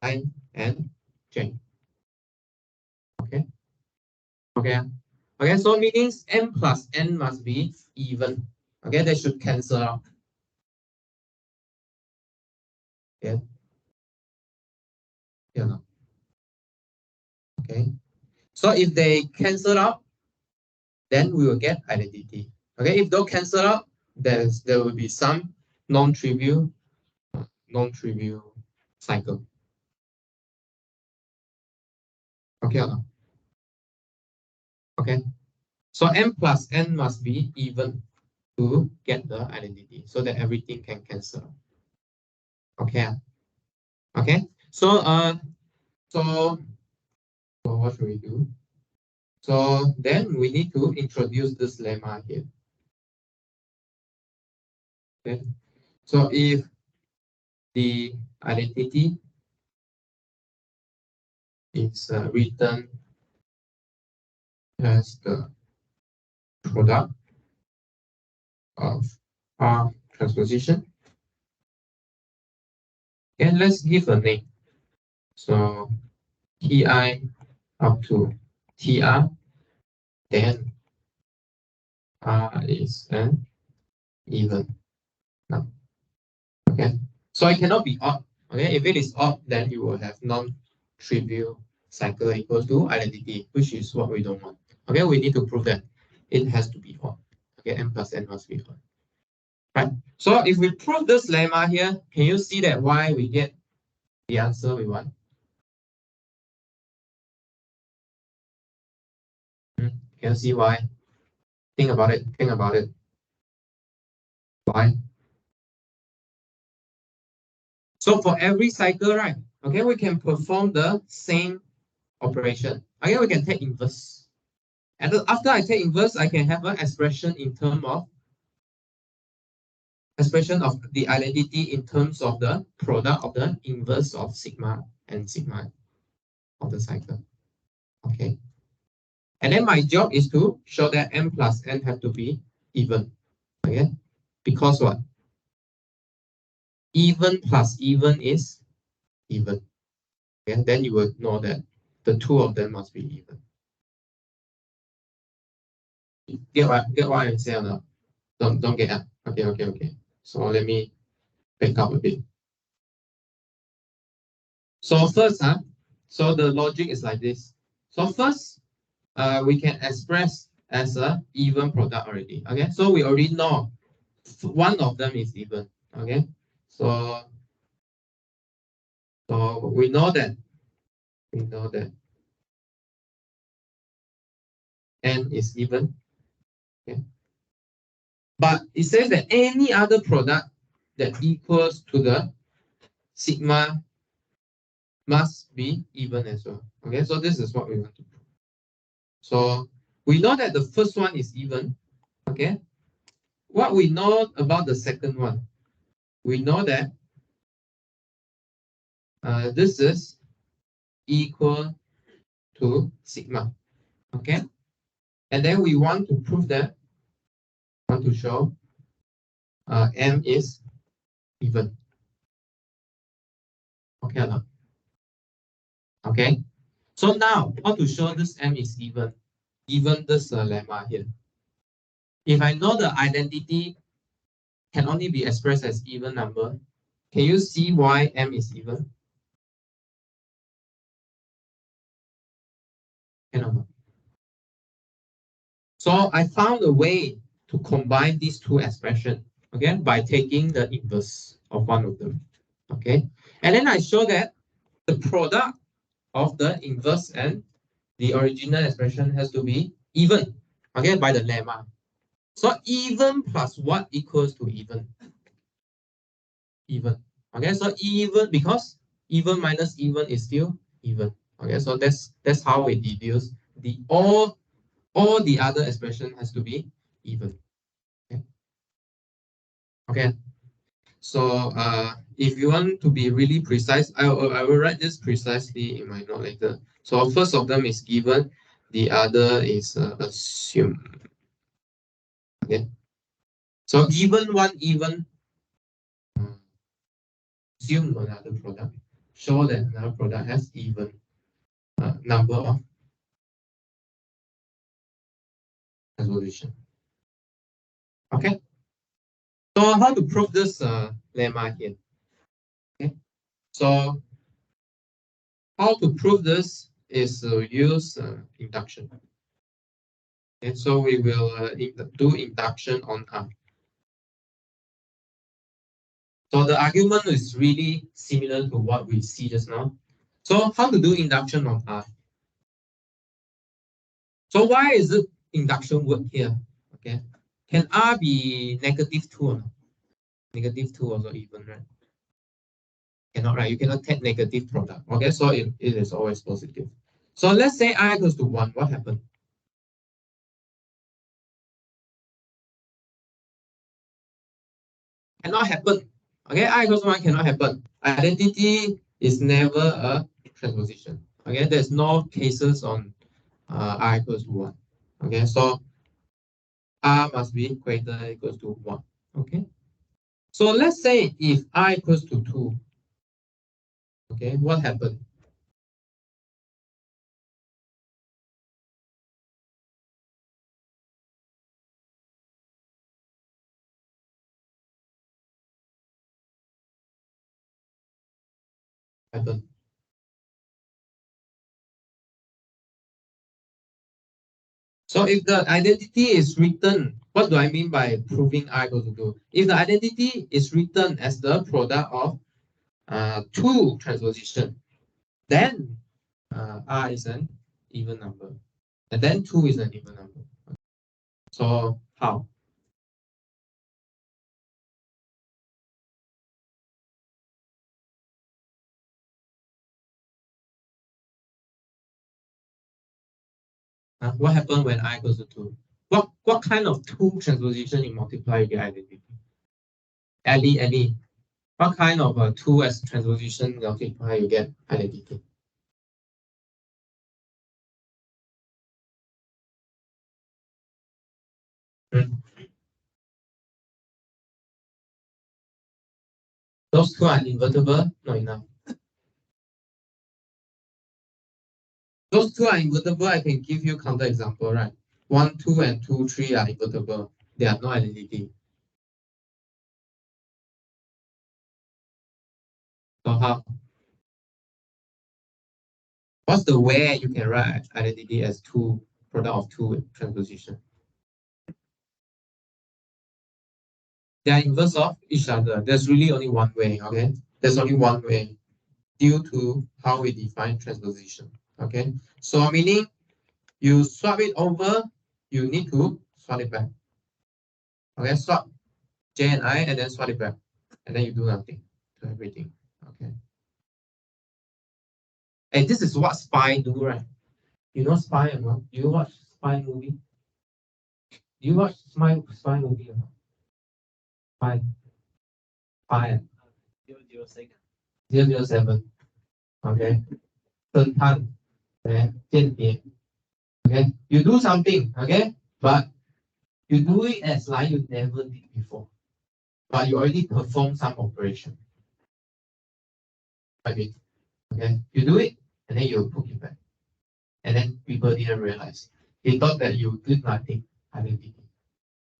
I and J. Okay. Okay. Okay. So means m plus n must be even. Okay. They should cancel out. Yeah. You know. Okay. So if they cancel out, then we will get identity. Okay. If don't cancel out, there will be some non-trivial cycle. Okay or not? Okay. So m plus n must be even. to get the identity so that everything can cancel. Okay. Okay. So so what should we do? So then we need to introduce this lemma here. Okay. So if the identity is written as the product of R transposition, and let's give a name. So Ti up to Tr, then R is an even number. Okay, so it cannot be odd. Okay, if it is odd, then you will have non-trivial cycle equals to identity, which is what we don't want. Okay, we need to prove that it has to be odd. Okay, n plus n must be odd. Right. So if we prove this lemma here, can you see that why we get the answer we want? Can you see why? Think about it. Think about it. Why? So for every cycle, right? Okay, we can perform the same operation. Again, we can take inverse. And after I take inverse, I can have an expression in terms of the identity in terms of the product of the inverse of sigma and sigma of the cycle. Okay. And then my job is to show that m plus n have to be even. Okay. Because what? Even plus even is even. Okay. Then you will know that the two of them must be even. Get what I'm saying now? Don't get up. Okay. So let me back up a bit. So first, so the logic is like this. So first, we can express as a even product already. Okay, so we already know one of them is even. Okay, so we know that n is even. Okay, but it says that any other product that equals to the sigma must be even as well. Okay, so this is what we want to prove. So we know that the first one is even. Okay, what we know about the second one, we know that this is equal to sigma. Okay, and then we want to prove that, want to show m is even. Okay, no? Okay. So now, how to show this m is even? Given this lemma here. If I know the identity can only be expressed as even number, can you see why m is even? Can or not? So I found a way to combine these two expressions, okay, by taking the inverse of one of them. Okay, and then I show that the product of the inverse and the original expression has to be even, okay, by the lemma. So even plus what equals to even? Even. Okay, so even, because even minus even is still even. Okay, so that's how we deduce the all the other expression has to be even. Okay. Okay. So if you want to be really precise, I will write this precisely in my note later. So first of them is given, the other is assumed. Okay. So given one even, assume another product, show that another product has even number of transposition. Okay. So how to prove this lemma here? Okay. So how to prove this is to use induction. Okay, so we will do induction on R. So the argument is really similar to what we see just now. So how to do induction on R? So why is it induction work here? Okay, Can R be -2 or not? -2 also even, right? Cannot, right? You cannot take negative product. Okay, so it is always positive. So let's say I equals to 1. What happened? Cannot happen. Okay, I equals 1 cannot happen. Identity is never a transposition. Okay, there's no cases on R equals to 1. Okay, so R must be greater than or equals to 1. Okay, so let's say if R equals to 2, okay, what happened? Happen. So if the identity is written, what do I mean by proving R equals to 2? If the identity is written as the product of two transposition, then R is an even number. And then 2 is an even number. So how? What happens when I equals to 2? What kind of 2 transposition you multiply the identity? Ellie. What kind of 2 as transposition multiply you get identity? Those 2 are invertible? Not enough. Those 2 are invertible, I can give you counter example, right? 1, 2, and 2, 3 are invertible. They are no identity. So how? What's the way you can write identity as 2 product of 2 transposition? They are inverse of each other. There's really only one way, okay? There's only one way due to how we define transposition, okay? So meaning you swap it over, you need to swap it back. Okay, swap J and I and then swap it back. And then you do nothing to everything, okay? And this is what spy do, right? You know spy or not? Do you watch spy movie? Do you watch spy movie or not? Spy. Spy. 007. Okay. 侦探. Okay. 间谍. Okay. You do something, okay? But you do it as like you never did before. But you already performed some operation. Okay. You do it and then you put it back. And then people didn't realize. They thought that you did nothing. Identity.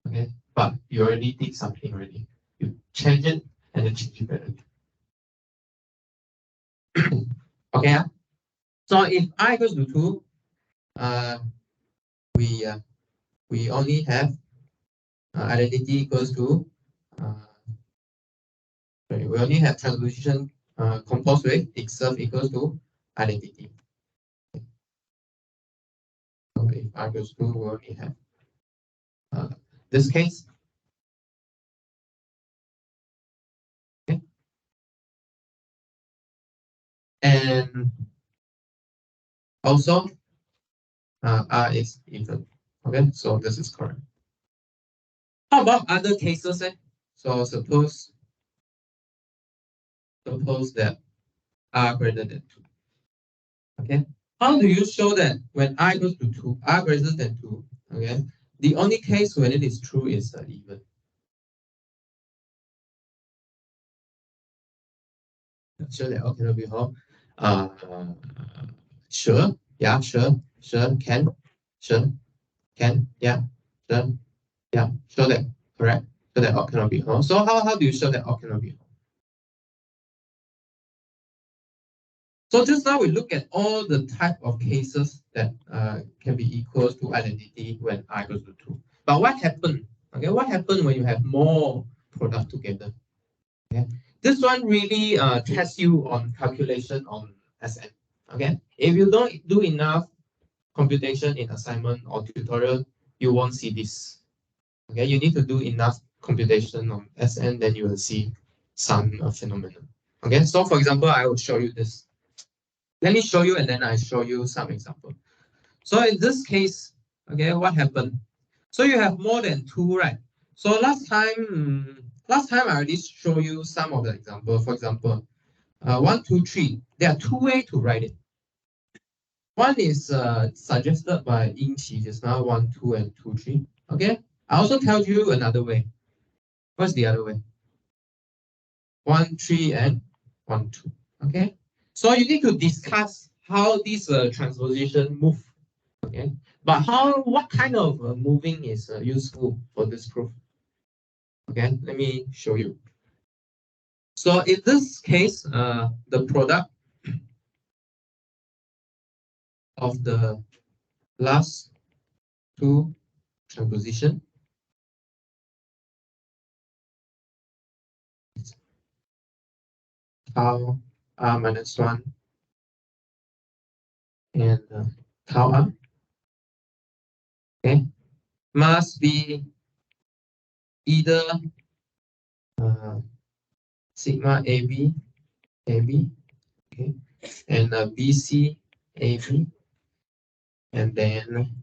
Okay. But you already did something already. You change it and then change it back again. Okay. So if I equals to 2, we only have identity equals to we only have transposition composed with itself equals to identity. Okay, if R equals 2, we only have this case. Okay. And also R is even. Okay, so this is correct. How about other cases? So suppose that R greater than 2. Okay. How do you show that when R equals to 2, R greater than 2? Okay. The only case when it is true is even. Show that all cannot be whole. Sure. Yeah. Sure. Can. Sure. Can. Yeah. Sure. Yeah. Show that. Correct. Show that all cannot be whole. So how do you show that all cannot be whole? So just now we look at all the type of cases that can be equals to identity when I equals to 2. But what happened? Okay, what happened when you have more products together? Okay, this one really tests you on calculation on Sn. Okay, if you don't do enough computation in assignment or tutorial, you won't see this. Okay, you need to do enough computation on Sn, then you will see some phenomenon. Okay, so for example, I will show you this. Let me show you and then I show you some example. So in this case, okay, what happened? So you have more than two, right? So last time I already show you some of the example. For example, 1, 2, 3. There are two ways to write it. One is suggested by Yingqi just now, 1, 2, and 2, 3. Okay. I also tell you another way. What's the other way? 1, 3, and 1, 2. Okay. So you need to discuss how this transposition move. Okay. But what kind of moving is useful for this proof? Okay. Let me show you. So in this case, the product of the last two transposition is tau r minus 1 and tau r. Okay, must be either sigma AB, okay, and BC, AB, and then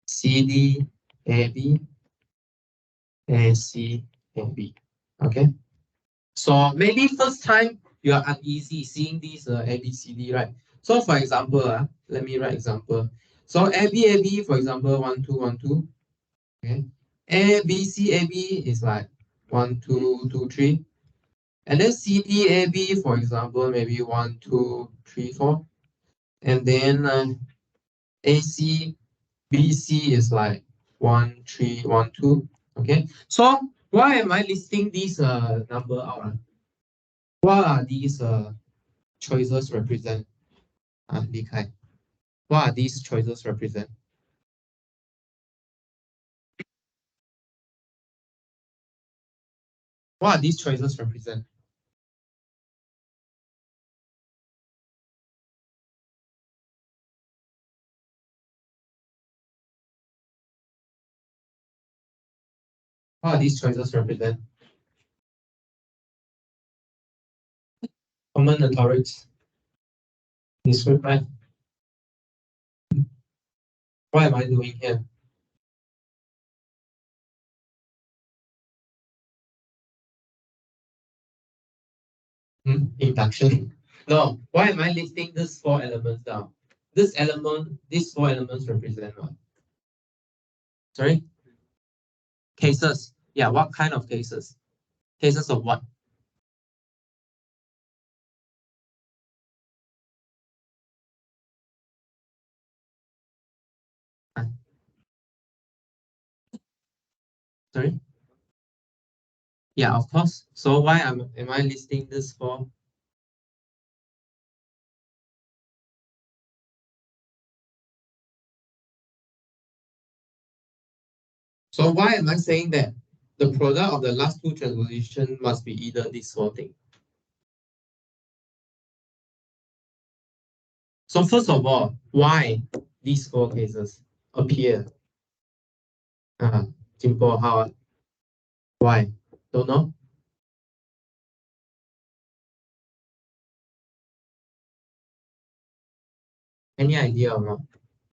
CD, AB, and C, AB. Okay, so maybe first time you are uneasy seeing these ABCD, right? So for example, let me write example. So AB, for example, 1, 2, 1, 2. Okay. ABCAB is like 1, 2, 2, 3. And then CDAB, for example, maybe 1, 2, 3, 4. And then ACBC is like 1, 3, 1, 2. Okay. So why am I listing these number out? What are these choices represent? Li Kai. What are these choices represent? What are these choices represent? What are these choices represent? Combinatorics. Discrete math. What am I doing here? Induction. No, why am I listing these four elements down? These four elements represent what? Sorry? Cases. Yeah, what kind of cases? Cases of what? Uh, Sorry? Yeah, of course. So why am I listing this four? So why am I saying that the product of the last two transposition must be either this four thing? So first of all, why these four cases appear? Simple, how? Why? Don't know? Any idea or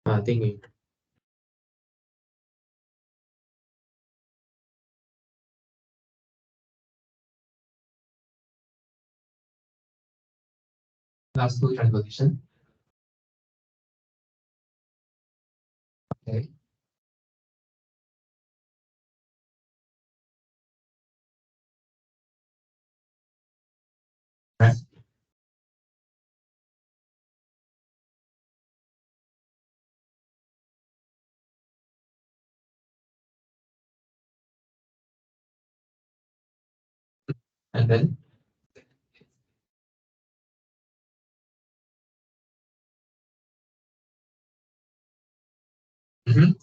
not? Thinking. Last two transposition. Okay. Right. And then mhm.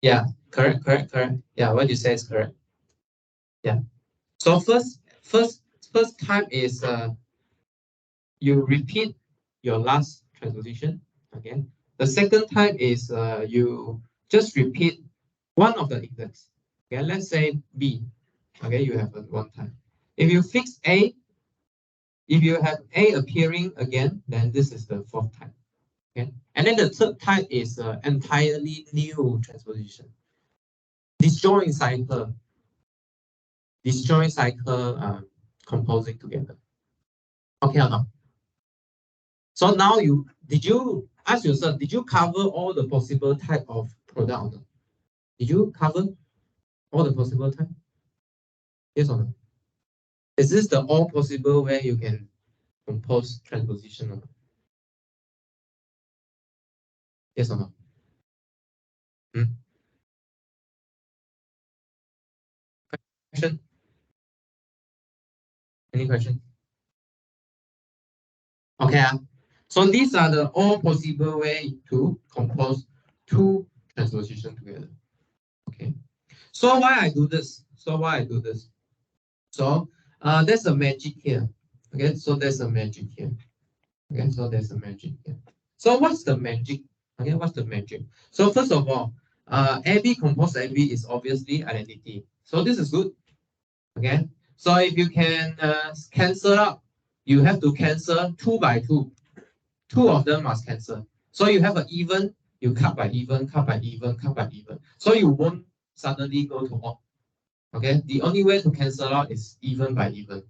Yeah, correct. Yeah, what you say is correct. Yeah. So first time is you repeat your last transposition. Okay. The second time is you just repeat one of the index. Okay, let's say B. Okay, you have one time. If you fix A, if you have A appearing again, then this is the fourth time. Okay, and then the third type is entirely new transposition. Disjoint cycle, composing together. Okay or not? So now did you ask yourself, did you cover all the possible type of product or not? Did you cover all the possible type? Yes or no? Is this the all possible where you can compose transposition or not? Yes or no? Hmm? Question? Any question? Okay. So these are the all possible way to compose two transposition together. Okay. So why I do this? So there's a magic here. Okay. So there's a magic here. Okay. So there's a magic here. So what's the magic? Okay. What's the magic? So first of all, AB composed AB is obviously identity. So this is good. Okay. So if you can cancel out, you have to cancel 2 by 2. Two of them must cancel. So you have an even, you cut by even, cut by even, cut by even. So you won't suddenly go to odd. Okay. The only way to cancel out is even by even.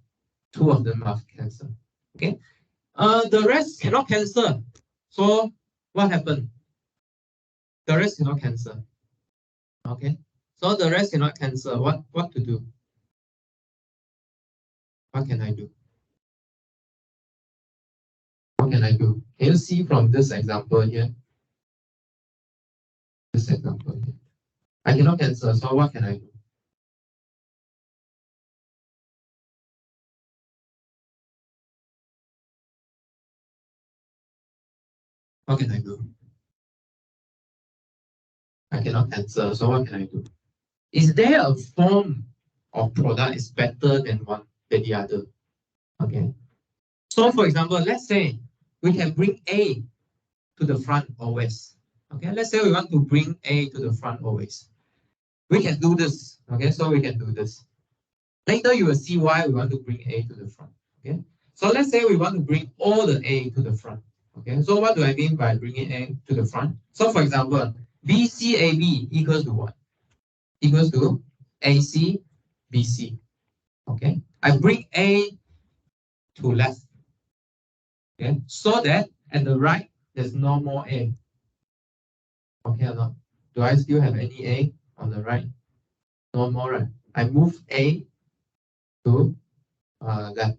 Two of them must cancel. Okay. The rest cannot cancel. So what happened? The rest cannot cancel. Okay. So the rest cannot cancel. What to do? What can I do? What can I do? Can you see from this example here? This example here. I cannot cancel. So what can I do? What can I do? I cannot cancel. So what can I do? Is there a form of product is better than the other? Okay. So for example, let's say we can bring A to the front always. Okay. Let's say we want to bring A to the front always. We can do this. Okay. So we can do this. Later you will see why we want to bring A to the front. Okay. So let's say we want to bring all the A to the front. Okay. So what do I mean by bringing A to the front? So for example, BCAB equals to what? Equals to AC BC. Okay, I bring A to left. Okay, so that at the right there's no more A. Okay or not? Do I still have any A on the right? No more, right? I move A to left.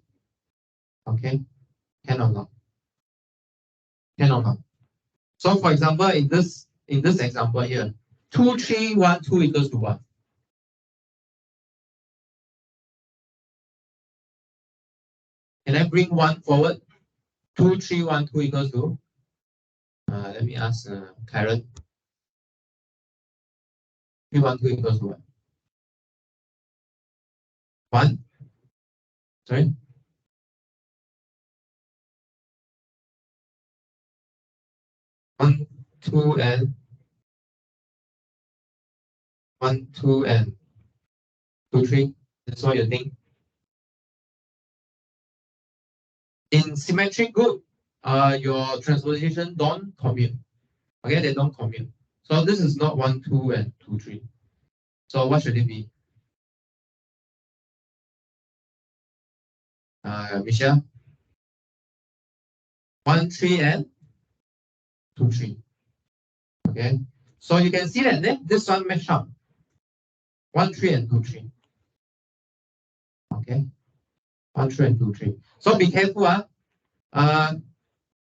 Okay, can or not? Can or not? So for example, in this example here, 2, 3, 1, 2 equals to what? Can I bring 1 forward? 2, 3, 1, 2 equals to? Let me ask Karen. 3, 1, 2 equals to what? 1? Sorry? 1, 2, and 1, 2, and 2, 3. That's what you think. In symmetric group, your transposition don't commute. Okay, they don't commute. So this is not 1, 2, and 2, 3. So what should it be? Michelle? 1, 3, and 2, 3. Okay. So you can see that this one match up. 1, 3, and 2, 3. Okay. 1, 3, and 2, 3. So be careful.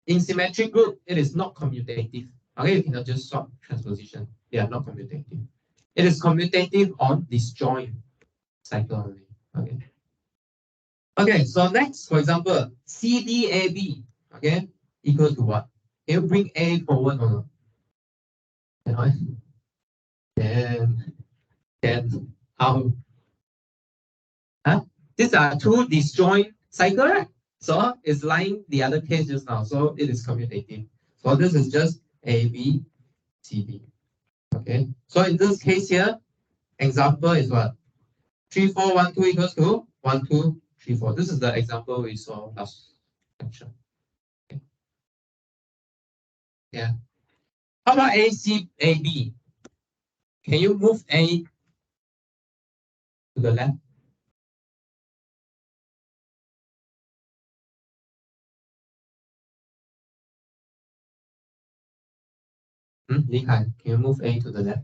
In symmetric group, it is not commutative. Okay, you cannot just swap transposition. They are not commutative. It is commutative on disjoint cycle only. Okay. Okay, so next, for example, CDAB, okay, equals to what? Can you bring A forward or not? then how? These are two disjoint cycle, right? So it's lying the other case just now. So it is commutative. So this is just A, B, C, D. Okay. So in this case here, example is what? 3, 4, 1, 2 equals to 1, 2, 3, 4. This is the example we saw last lecture. Okay. Yeah. How about A, C, A, B? Can you move A to the left? Li Kai, can you move A to the left?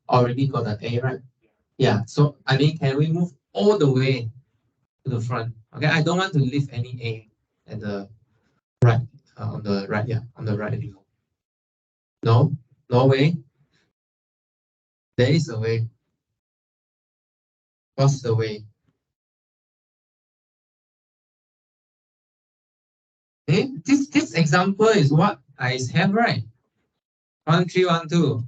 Already got an A, right? Yeah. So I mean, can we move all the way to the front? Okay. I don't want to leave any A at the right. On the right, yeah, on the right anymore. No, no way. There is a way. What's the way? Okay. This example is what I have, right? 1, 3, 1, 2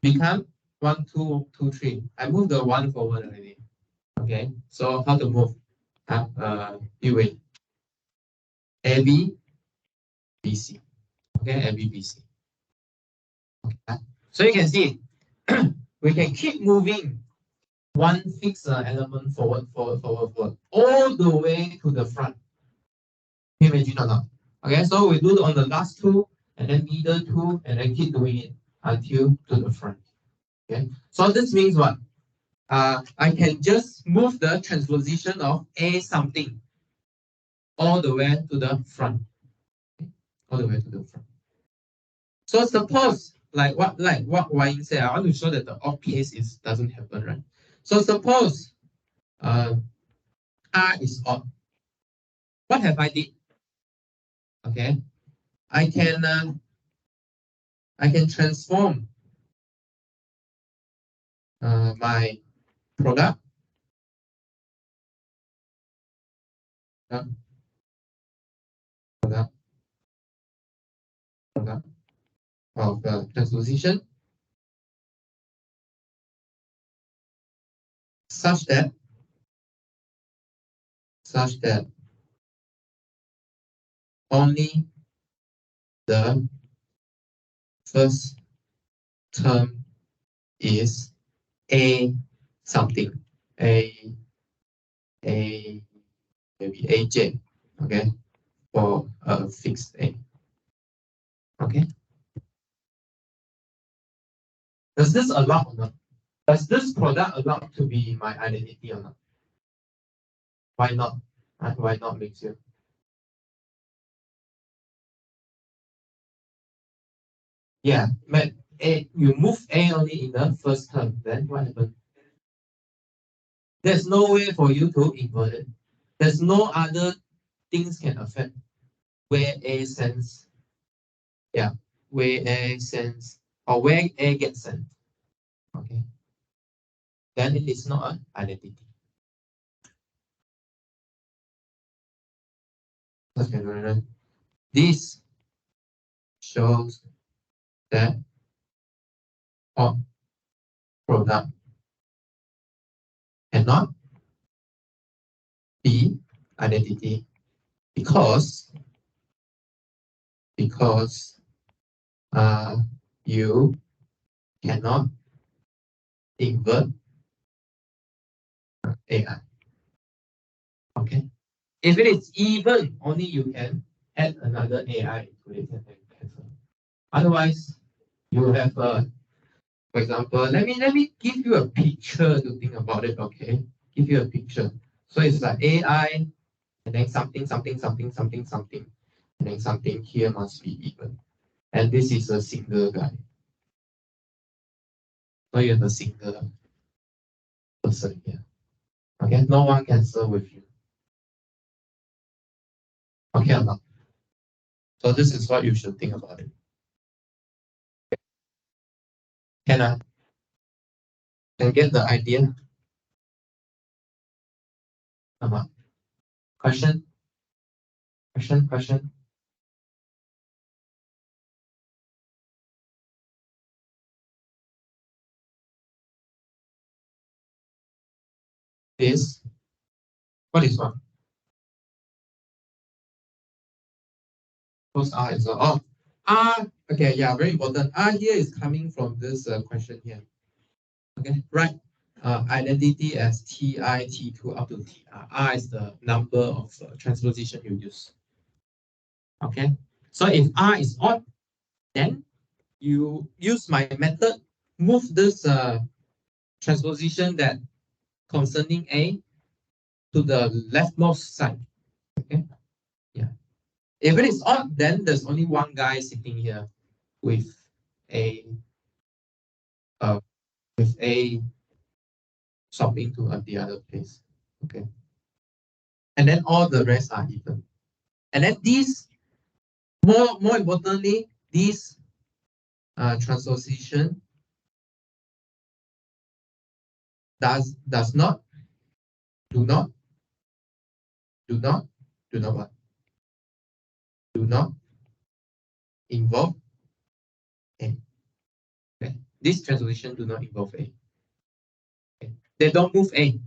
become 1, 2, 2, 3. I move the 1 forward already. Okay. So how to move? You wait. A, B, B, C. Okay, A, B, B, C. Okay. So you can see we can keep moving one fixed element forward, all the way to the front. Can you imagine or not? Okay, so we do it on the last two, and then middle two, and then keep doing it until to the front. Okay, so this means what? I can just move the transposition of A something all the way to the front. Okay? All the way to the front. So suppose like what Wayne said, I want to show that the odd case doesn't happen, right? So suppose R is odd. What have I did? Okay, I can transform my product of the transposition such that only the first term is A something, maybe AJ, okay, for a fixed A. Okay. Does this allow or not? Does this product allow to be my identity or not? Why not? Why not mix it? Yeah, but you move A only in the first term, then what happens? There's no way for you to invert it. There's no other things can affect where A sends. Yeah, where A sends or where A gets sent. Okay. Then it is not an identity. Okay, this shows that odd product cannot be identity because you cannot invert AI. Okay. If it is even, only you can add another AI to it and then cancel. Otherwise, you have for example, let me give you a picture to think about it. Okay, give you a picture. So it's like AI, and then something, and then something here must be even. And this is a single guy. So you have a single person here. Okay, no one can serve with you. Okay or not? So this is what you should think about it. Can I get the idea? Question? Question. Is what is one? Post R is oh R. Okay, yeah, very important. R here is coming from this question here. Okay, right. Identity as Ti, T2 up to Tr. R is the number of transposition you use. Okay, so if R is odd, then you use my method, move this transposition that concerning A to the leftmost side. Okay, yeah. If it is odd, then there's only one guy sitting here with a swapping to the other place. Okay, and then all the rest are even. And then these, more importantly, these transposition do not involve A. Okay. This transposition do not involve A. Okay. They don't move A.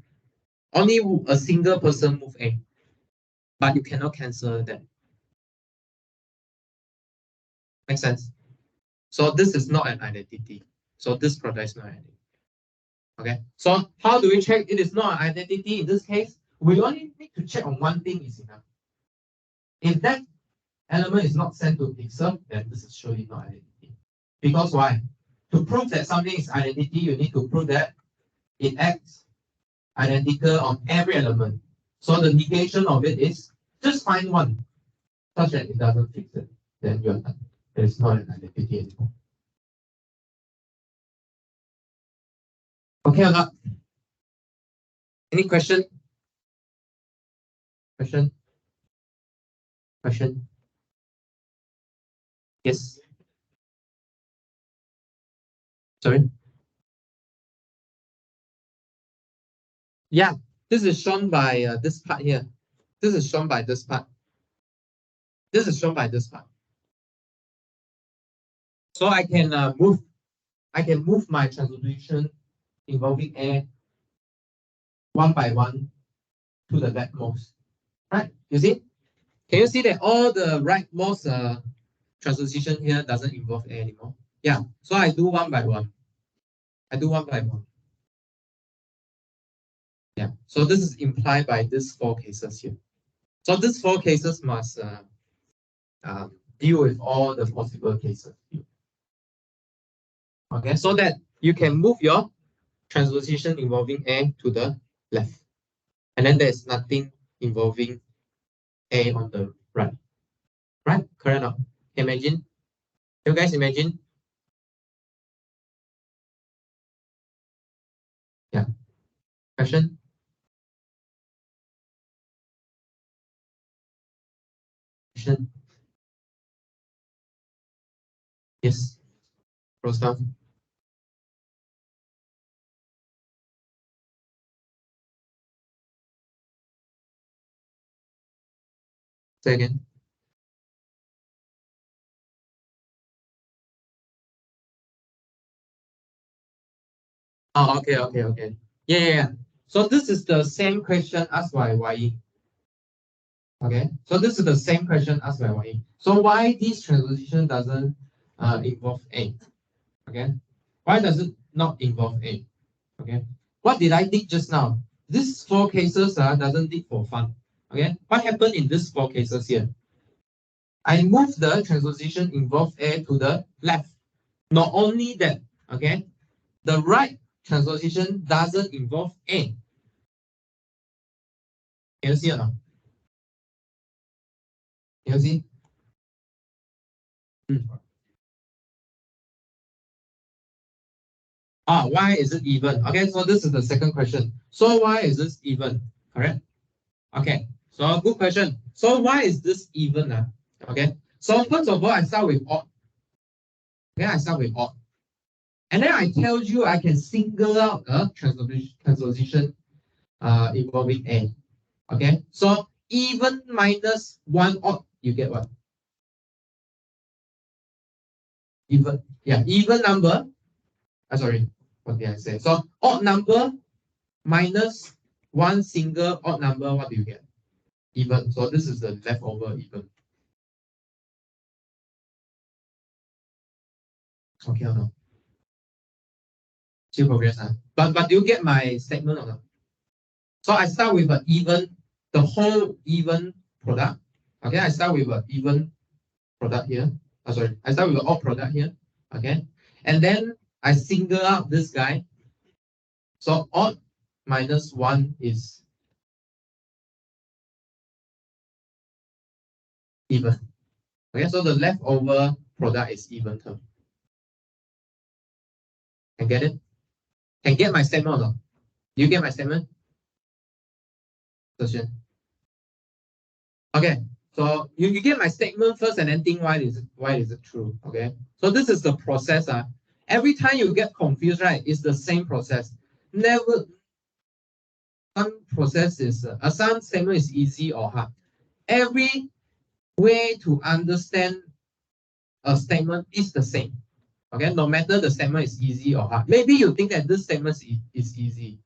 Only a single person move A. But you cannot cancel that. Make sense? So this is not an identity. So this product is not an identity. Okay. So how do we check it is not an identity in this case? We only need to check on one thing is enough. If that element is not sent to pixel, then this is surely not identity. Because why? To prove that something is identity, you need to prove that it acts identical on every element. So the negation of it is just find one, such that it doesn't fix it. Then you're done. It's not an identity anymore. Okay or not? Any question? Question? Yes. Sorry. Yeah, this is shown by this part here. This is shown by this part. This is shown by this part. So I can move my transposition involving A one by one to the leftmost. Right? You see? Can you see that all the rightmost transposition here doesn't involve A anymore? Yeah. So I do one by one. Yeah. So this is implied by these 4 cases here. So these 4 cases must deal with all the possible cases. Okay, so that you can move your transposition involving A to the left. And then there's nothing involving A on the right. Right? Correct or not? Imagine. You guys imagine? Yeah. Question? Yes. Rostov? Say again. Oh, okay. Yeah. So this is the same question asked by YE. Okay, so this is the same question asked by YE. So why this transposition doesn't involve A? Okay, why does it not involve A? Okay, what did I dig just now? These 4 cases doesn't dig for fun. Okay, what happened in these 4 cases here? I move the transposition involve A to the left. Not only that, okay, the right transposition doesn't involve A. Can you see or not? Can you see? Why is it even? Okay, so this is the second question. So why is this even? Correct? Okay, so good question. So why is this even? Okay, so first of all, I start with odd. Okay, I start with odd. And then I tell you I can single out a transposition involving A. Okay, so even minus 1 odd, you get what? Even, yeah, even number. Sorry, what did I say? So odd number minus one single odd number, what do you get? Even. So this is the leftover even. Okay or no? Still progress, huh? But do you get my statement or not? So I start with an even, the whole even product. Okay, I start with an even product here. Sorry, I start with an odd product here. Okay, and then I single out this guy. So odd minus 1 is even. Okay, so the leftover product is even term. Can get it? Can get my statement or not? Do you get my statement? Okay, so you get my statement first and then think why is it true? Okay, so this is the process. Every time you get confused, right, it's the same process. Never, some process is some statement is easy or hard. Every way to understand a statement is the same. Okay, no matter the statement is easy or hard. Maybe you think that this statement is easy.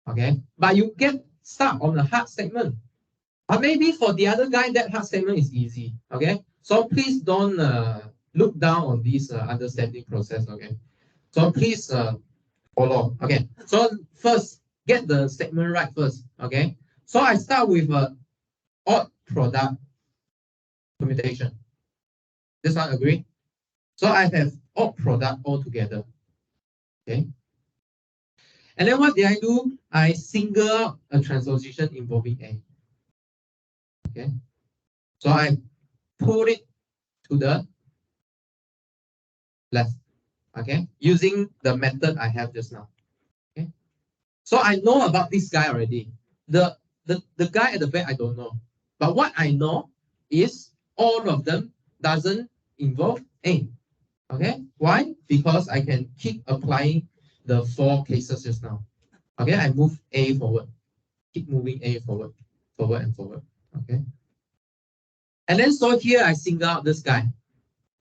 Okay, but you get stuck on a hard statement. Or maybe for the other guy, that hard statement is easy. Okay, so please don't look down on this understanding process. Okay, so please follow. Okay, so first get the statement right first. Okay, so I start with a odd product permutation. This one agree? So I have odd product altogether. Okay, and then what did I do? I single out a transposition involving A. Okay, so I put it to the left. Okay, using the method I have just now. Okay, so I know about this guy already. The guy at the back I don't know, but what I know is all of them doesn't involve A. Okay, why? Because I can keep applying the 4 cases just now. Okay, I move A forward, keep moving A forward, forward and forward. Okay, and then so here I single out this guy.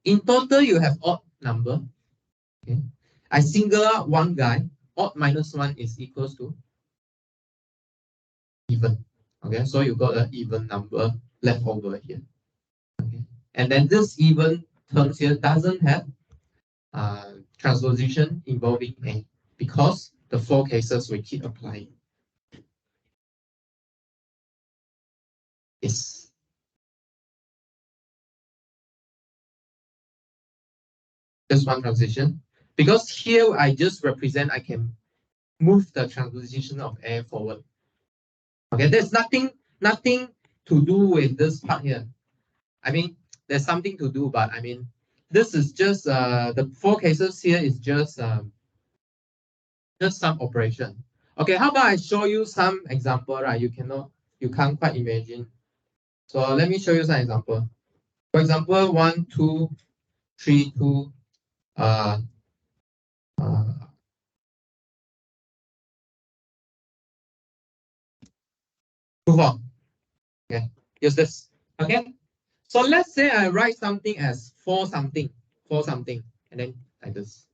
In total, you have odd number. Okay, I single out one guy. Odd minus 1 is equals to even. Okay, so you got an even number left over here. Okay, and then this even terms here doesn't have transposition involving A because the 4 cases we keep applying. Is just one transition because here I just represent I can move the transposition of A forward. Okay, there's nothing to do with this part here. I mean, there's something to do, but I mean, this is just the 4 cases here is just some operation. Okay, how about I show you some example, right? You can't quite imagine. So let me show you some example. For example, 1, 2, 3, 2, 2, 4. Okay, use this. Okay, so let's say I write something as 4 something, and then like this.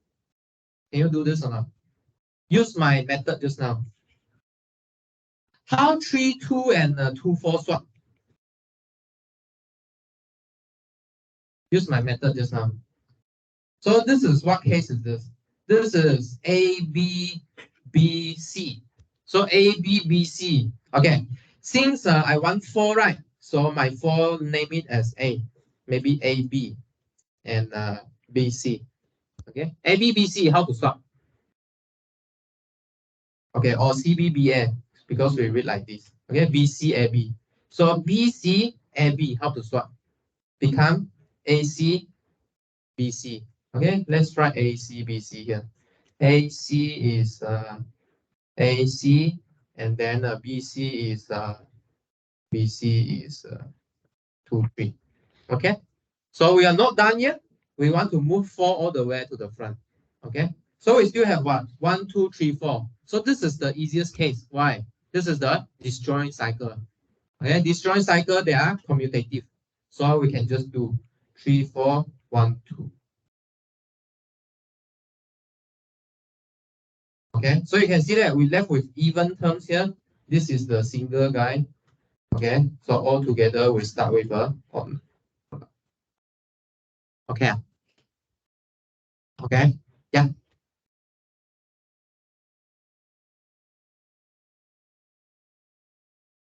Can you do this or not? Use my method just now. How 3, 2, and 2, 4 swap? Use my method just now. So this is what case is this? This is A, B, B, C. So A, B, B, C. Okay. Since I want 4, right? So my 4 name it as A. Maybe A, B, and B, C. Okay. A, B, B, C. How to swap? Okay. Or C, B, B, A. Because we read like this. Okay. B, C, A, B. So B, C, A, B. How to swap? Become A, C, B, C. Okay, let's try A, C, B, C here. A, C is A, C, and then B, C is 2, 3. Okay, so we are not done yet. We want to move 4 all the way to the front. Okay, so we still have what? 1, 2, 3, 4. So this is the easiest case. Why? This is the disjoint cycle. Okay, disjoint cycle, they are commutative. So we can just do 3, 4, 1, 2. Okay, so you can see that we left with even terms here. This is the single guy. Okay, so all together we start with a odd. Okay. Okay. Yeah.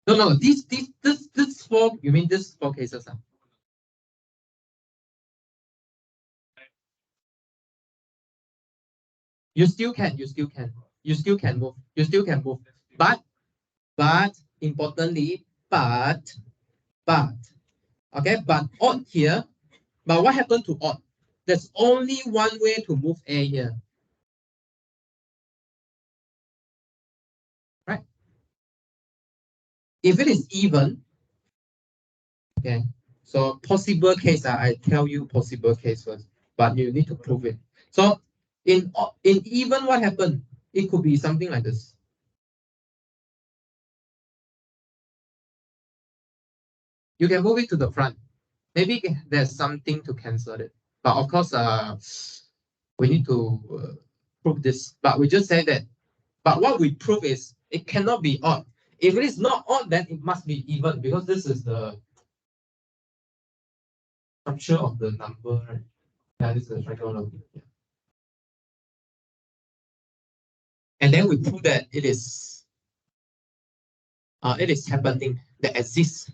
No. This four. You mean this four cases? You still can. You still can. You still can move. You still can move. But importantly, but okay. But odd here. But what happened to odd? There's only one way to move A here. Right? If it is even, okay. So possible case, I tell you possible case first, but you need to prove it. So in even, what happened? It could be something like this. You can move it to the front. Maybe there's something to cancel it. But of course, we need to prove this. But we just say that. But what we prove is it cannot be odd. If it is not odd, then it must be even, because this is the structure of the number, right? Yeah, this is the structure of the. Yeah. And then we prove that it is happening, that exists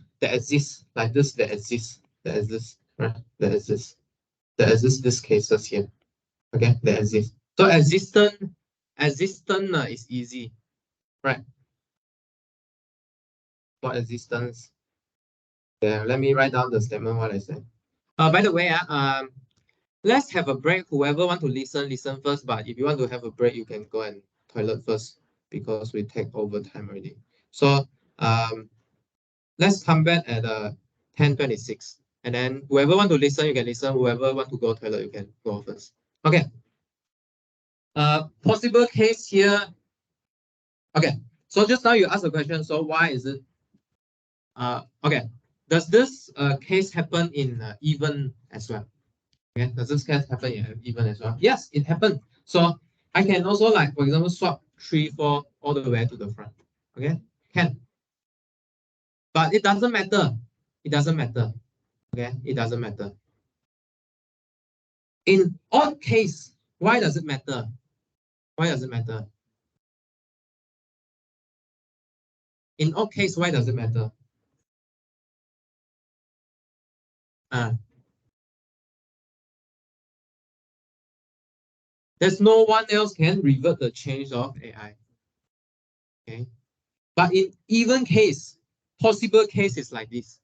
like this, that exists, right? That exists these cases here. Okay, that exists. So existent is easy, right? For existence. Yeah, let me write down the statement what I said. By the way, let's have a break. Whoever want to listen first. But if you want to have a break, you can go and toilet first, because we take over time already. So let's come back at 10:26. And then whoever want to listen, you can listen. Whoever want to go toilet, you can go first. Okay. Possible case here. Okay. So just now you asked a question. So why is it? Okay. Does this case happen in even as well? Okay. Does this case happen in even as well? Yes, it happened. So I can also, like, for example, swap 3, 4 all the way to the front. Okay. Can. But it doesn't matter. It doesn't matter. Okay. It doesn't matter. In odd case, why does it matter? Why does it matter? In odd case, why does it matter? There's no one else can revert the change of AI. Okay. But in even case, possible case is like this.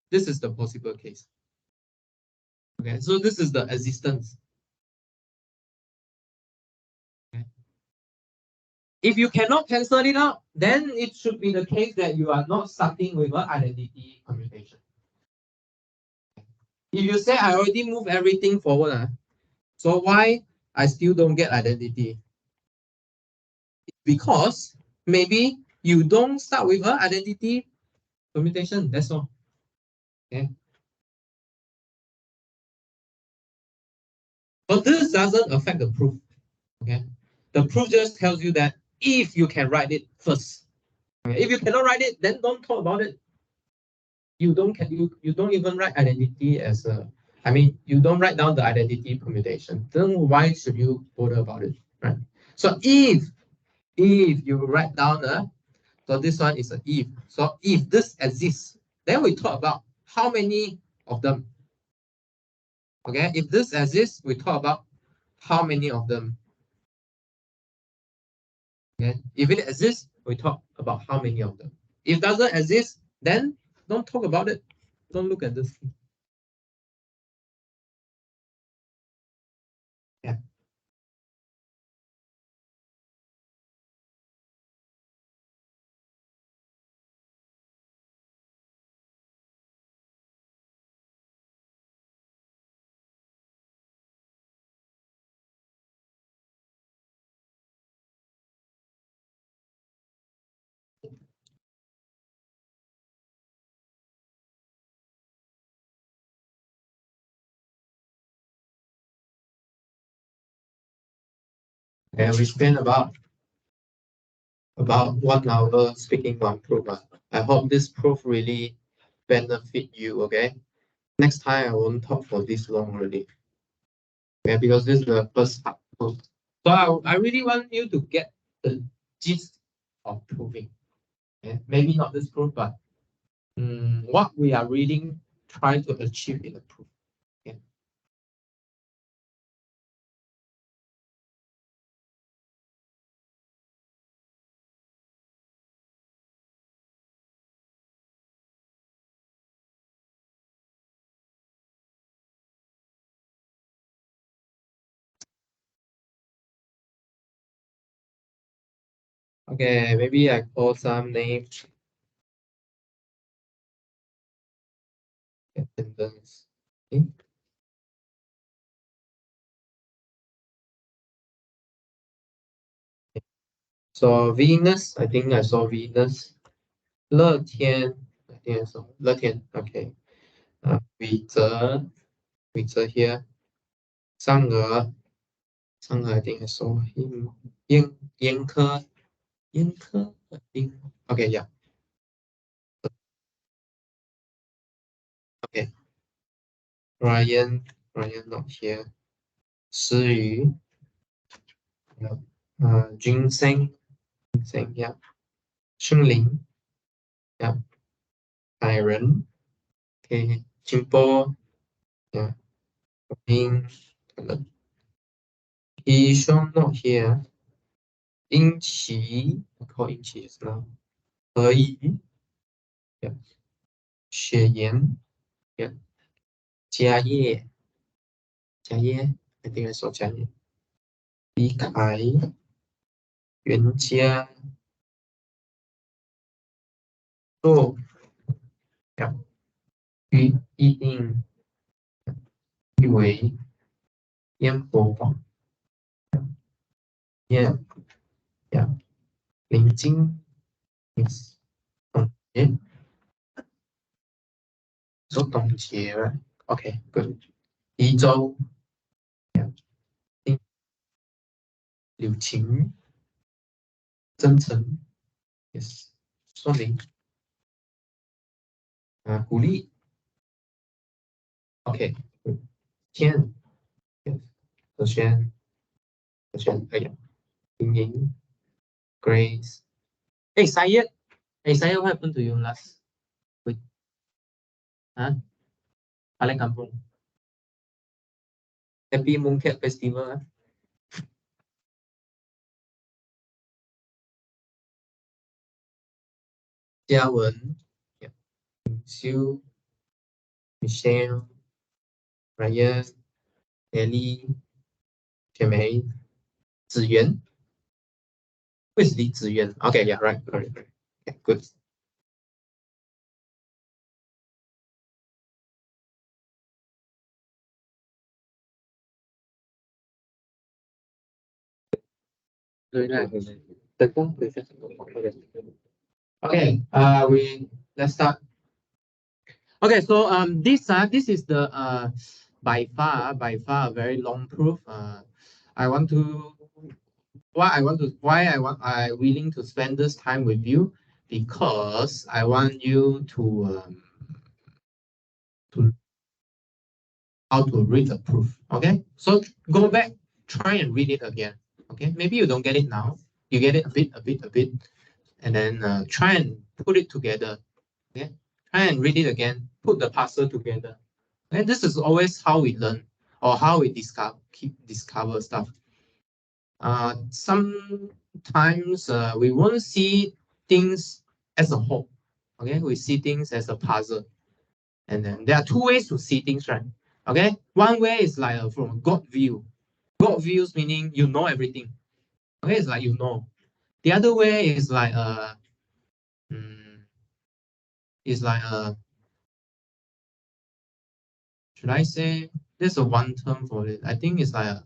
This is the possible case. Okay. So this is the existence. Okay. If you cannot cancel it out, then it should be the case that you are not starting with an identity commutation. If you say I already moved everything forward, so why I still don't get identity? Because maybe you don't start with an identity commutation. That's all. Okay. But this doesn't affect the proof. Okay. The proof just tells you that if you can write it first. Okay. If you cannot write it, then don't talk about it. You don't even write identity as a, I mean, you don't write down the identity permutation. Then why should you bother about it? Right. So if you write down so this one is an if. So if this exists, then we talk about how many of them. Okay, if this exists, we talk about how many of them. Okay, if it exists, we talk about how many of them. If it doesn't exist, then don't talk about it. Don't look at this. Yeah. And we spent about 1 hour speaking one proof. I hope this proof really benefit you. Okay. Next time I won't talk for this long already. Okay, because this is the first part proof. So I really want you to get the gist of proving. Okay? Maybe not this proof, but what we are really trying to achieve in the proof. Okay. Okay, maybe I call some names. Attendance. Okay. So Venus, I think I saw Venus. 乐天, I think I saw 乐天. Okay. 伟泽 here. 上娥 I think I saw him. 严科 I think. Okay, yeah. Okay. Ryan not here. 诗雨 Ginseng, yeah. 训林 yeah. 海人 okay. 金波 yeah. Ming Yishun not here. 英奇 I call 英奇 just now. 何以 yeah. 雪岩 yeah. 家业 I think I saw 家业 李凯袁家做 yeah. 于一定玉为烟波 yeah. Yeah. 林金 yes. 董洁 so 董洁 right? Okay, good. 宜州 yeah. 柳晴真诚 yes. 双林鼓励 okay. 天 yes. 何轩可以。莹莹 Grace. Hey Syed, what happened to you last week? Huh? Balik kampung. Happy Mooncake Festival. Jia Wen, yeah. Xiu, Michelle, Ryan, Ellie, 铁梅 Ziyuan. Who is Li Ziyuan? Okay, yeah, right. Okay, good. Okay, let's start. Okay, so this is the by far a very long proof. I willing to spend this time with you because I want you to how to read the proof. Okay, so go back, try and read it again. Okay, maybe you don't get it now, you get it a bit, and then try and put it together. Okay, try and read it again, put the puzzle together. Okay, this is always how we learn or how we discover stuff. Sometimes we won't see things as a whole. Okay, we see things as a puzzle. And then there are two ways to see things, right? Okay, one way is like from God view. God views meaning you know everything. Okay, it's like you know. The other way is like should I say there's a one term for it? I think it's like a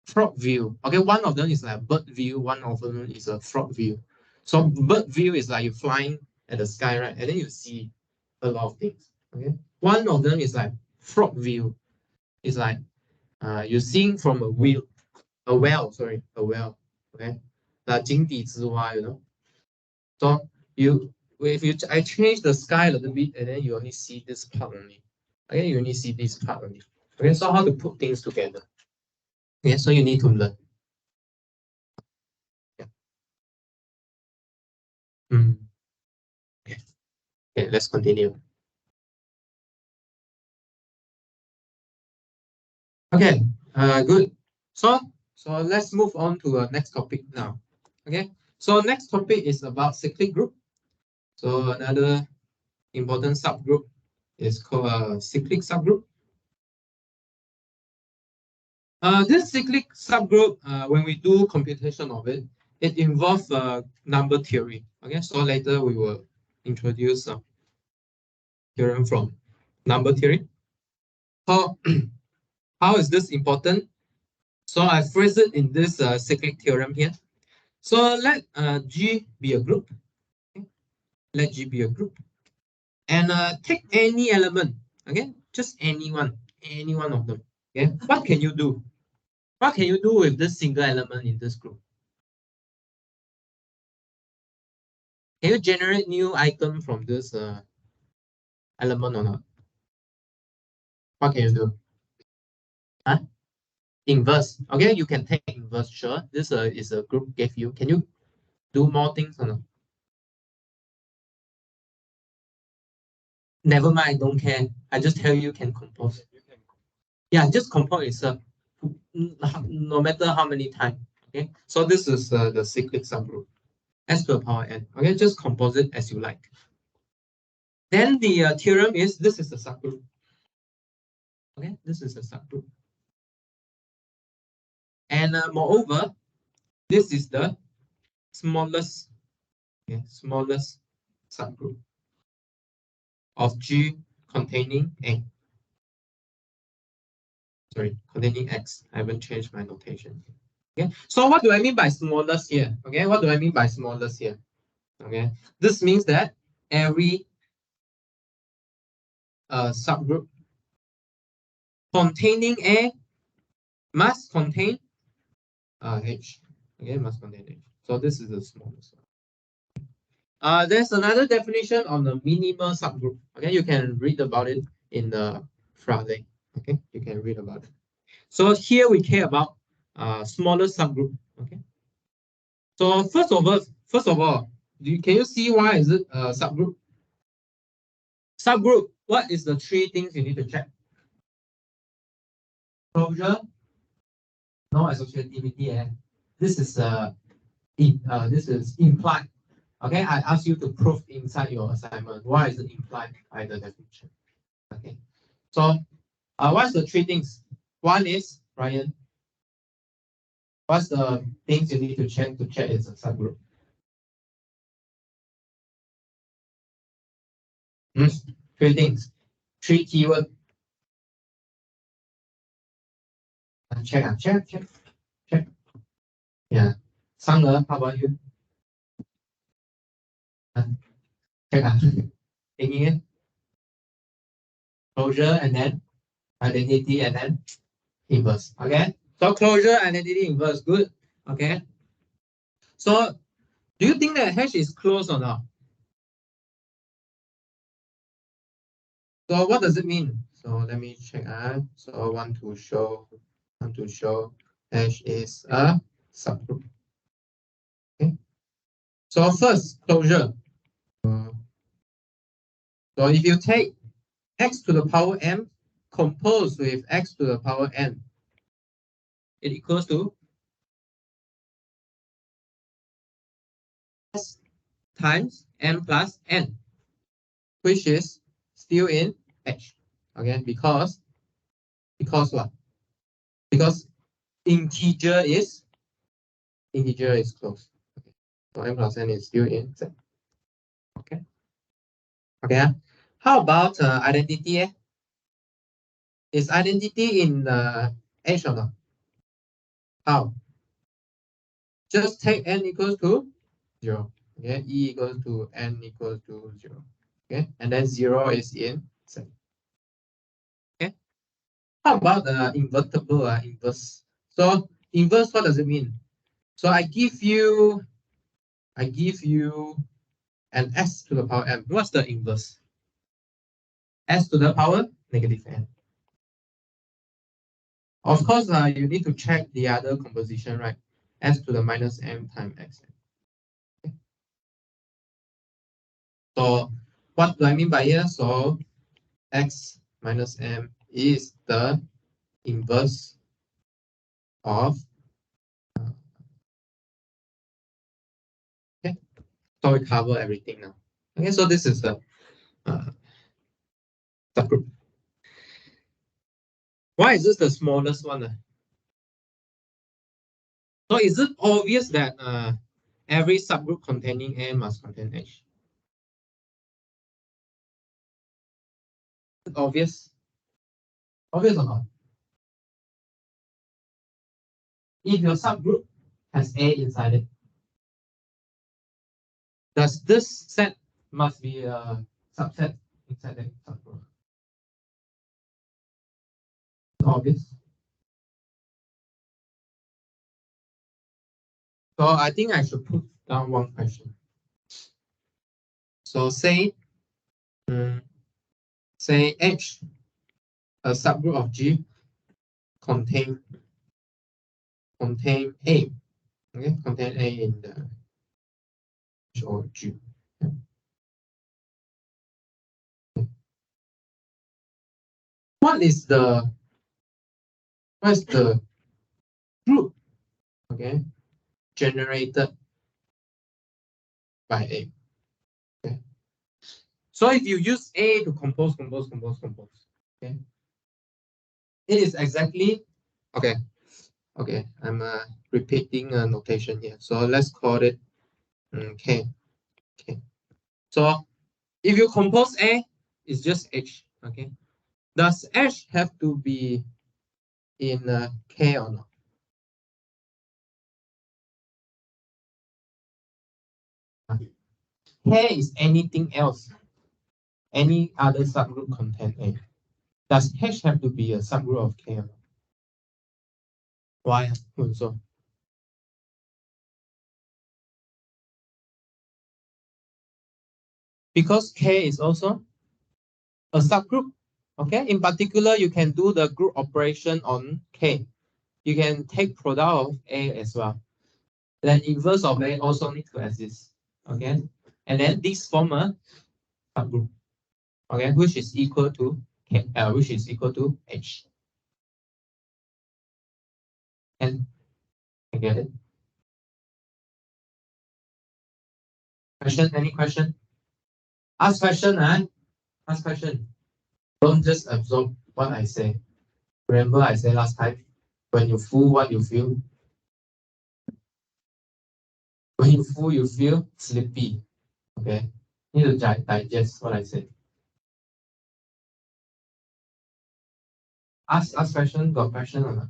frog view. Okay, one of them is like bird view, one of them is a frog view. So bird view is like you flying at the sky, right? And then you see a lot of things. Okay, one of them is like frog view. It's like you're seeing from a wheel. a well, sorry, a well, okay? 井底之蛙, you know. So I change the sky a little bit, and then you only see this part only. Okay, you only see this part only. Okay, so how to put things together? Okay, so you need to learn. Yeah. Okay. Okay, let's continue. Okay, good. So let's move on to the next topic now. Okay, so next topic is about cyclic group. So another important subgroup is called a cyclic subgroup. This cyclic subgroup, when we do computation of it, it involves number theory. Okay, so later we will introduce a theorem from number theory. How how is this important? So I phrase it in this cyclic theorem here. So let G be a group. Okay? Let G be a group, and take any element. Okay, just any one of them. Okay, what can you do? What can you do with this single element in this group? Can you generate new item from this element or not? What can you do? Huh? Inverse. Okay, you can take inverse. Sure, this is a group gave you. Can you do more things or not? Never mind, don't care. I just tell you can compose. Yeah, just compose itself, no matter how many times. Okay, so this is the cyclic subgroup, s to the power n. Okay, just compose it as you like. Then the theorem is this is a subgroup. Okay, this is a subgroup. And moreover, this is the smallest, smallest subgroup of G containing A. Sorry, containing X. I haven't changed my notation. Okay, so what do I mean by smallest here? Okay, what do I mean by smallest here? Okay, this means that every subgroup containing A must contain H. Okay, must contain H. So this is the smallest one. There's another definition on the minimal subgroup. Okay, you can read about it in the Friday. Okay, you can read about it. So here we care about smaller subgroup. Okay. So first of all, can you see why is it a subgroup? Subgroup. What is the three things you need to check? Closure, no associativity, and this is implied. Okay, I ask you to prove inside your assignment. Why is it implied by the definition? Okay, so what's the three things? One is Ryan. What's the things you need to check it's a subgroup? Three things. Three keyword. Check. Yeah. Sang, how about you? Check. Again. Closure and then identity and then inverse. Okay. So closure, identity, inverse. Good. Okay. So do you think that hash is closed or not? So what does it mean? So let me check. So I want to show hash is a subgroup. Okay. So first closure. So if you take x to the power m composed with x to the power n, it equals to s times m plus n, which is still in h. Okay, because what? Because integer is closed. Okay. So m plus n is still in z. Okay. Okay. How about identity? Is identity in h or not? How? Just take n equals to 0. Okay, e equals to n equals to 0. Okay, and then 0 is in z. Okay. How about invertible inverse? So inverse, what does it mean? So I give you an s to the power m. What's the inverse? S to the power negative n. Of course, you need to check the other composition, right? S to the minus m times x. Okay. So what do I mean by here? So x minus m is the inverse of okay. So we cover everything now. Okay, so this is the subgroup. Why is this the smallest one? So is it obvious that every subgroup containing A must contain H? Obvious? Obvious or not? If your subgroup has A inside it, does this set must be a subset inside that subgroup? Obvious. So I think I should put down one question. So say H, a subgroup of G, contain A. Okay, contain A in the H or G. What is the group, okay, generated by A? Okay. So if you use A to compose, okay, it is exactly okay. Okay, I'm repeating a notation here. So let's call it K. Okay. So if you compose A, it's just H. Okay. Does H have to be in K or not? K is anything else. Any other subgroup contain A. Does H have to be a subgroup of K or not? Why? So because K is also a subgroup. Okay. In particular, you can do the group operation on K. You can take product of A as well. Then inverse of A also need to exist. Okay. And then this form a subgroup. Okay, which is equal to K, which is equal to H. And I get it. Question? Any question? Ask question, Ask question. Don't just absorb what I say. Remember I said last time, when you fool, what you feel? When you fool, you feel sleepy. Okay? Need to digest what I said. Ask question, got question or not?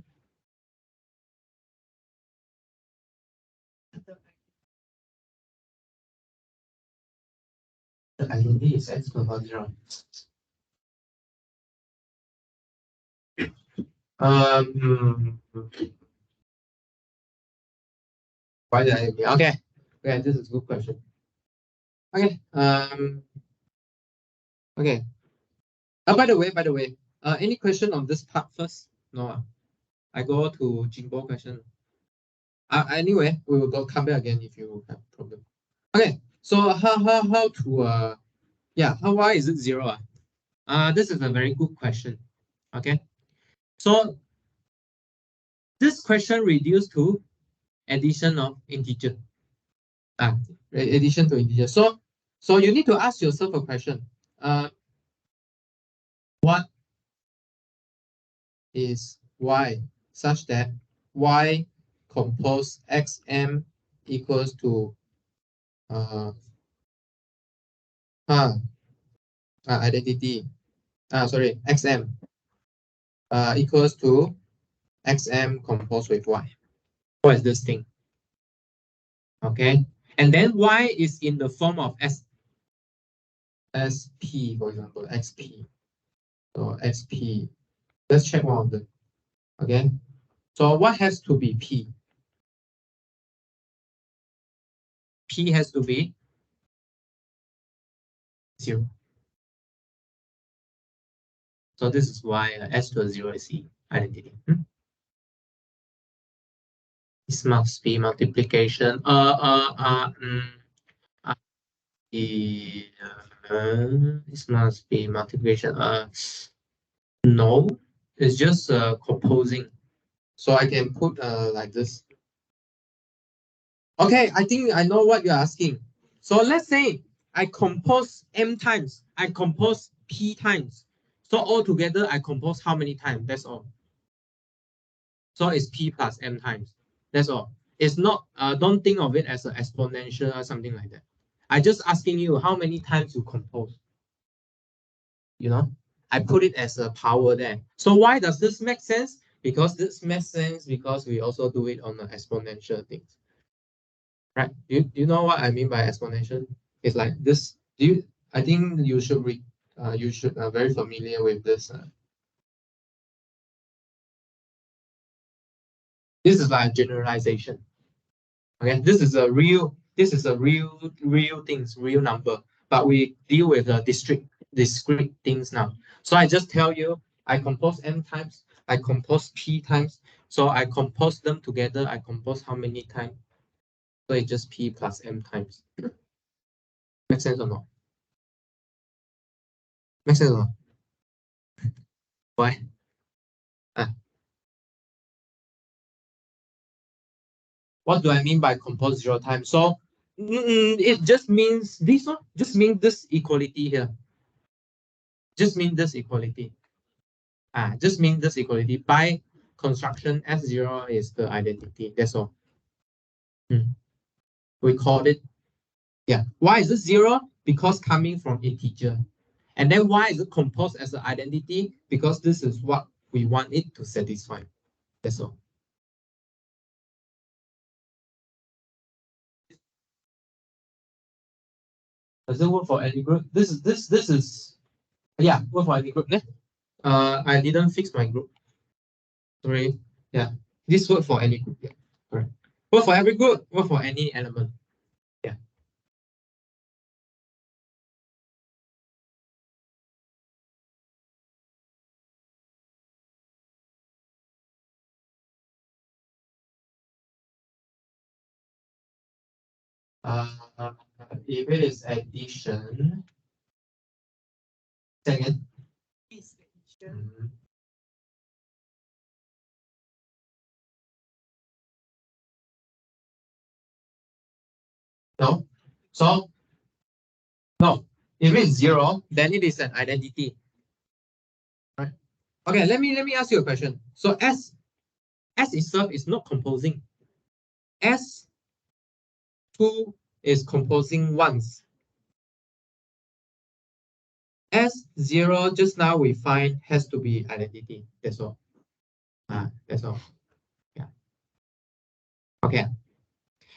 The identity is x plus 0. Why did I? Okay, this is a good question. Okay, okay. By the way, any question on this part first? No, I go to Jimbo question. Anyway, we will go come back again if you have problem. Okay, so how to why is it 0? This is a very good question. Okay, so this question reduced to addition of integer. Addition to integer. So you need to ask yourself a question. What is y such that y compose xm equals to identity xm equals to xm composed with y. What is this thing? Okay, and then y is in the form of sp, for example, xp. So xp, let's check one of them. Okay, So what has to be P? P has to be 0. So this is why S to 0 is E identity. This must be multiplication. This must be multiplication. No, it's just composing. So I can put like this. Okay, I think I know what you're asking. So let's say I compose M times, I compose P times. So altogether, I compose how many times? That's all. So it's P plus M times. That's all. It's not, don't think of it as an exponential or something like that. I just asking you how many times you compose. You know, I put it as a power there. So why does this make sense? Because this makes sense because we also do it on the exponential things. Right? You know what I mean by exponential? It's like this. I think you should read. You should very familiar with this. This is like generalization. Okay, this is a real things, real number. But we deal with the discrete things now. So I just tell you, I compose M times, I compose P times. So I compose them together. I compose how many times? So it's just P plus M times. Make sense or not? Make sense or not? Why? What do I mean by compose 0 times? So it just means this one, just means this equality here. Just mean this equality. Just mean this equality. By construction, S0 is the identity. That's all. We called it. Yeah. Why is it 0? Because coming from integer. And then why is it composed as an identity? Because this is what we want it to satisfy. That's all. Does it work for any group? This is yeah, work for any group. I didn't fix my group. Sorry. Yeah. This work for any group. Yeah. Correct. Work for every group, work for any element. Yeah. If it is addition, second. No. So no. If it's 0, then it is an identity. Right. Okay, let me ask you a question. So S itself is not composing. S2 is composing once. S0 just now we find has to be identity. That's all. That's all. Yeah. Okay.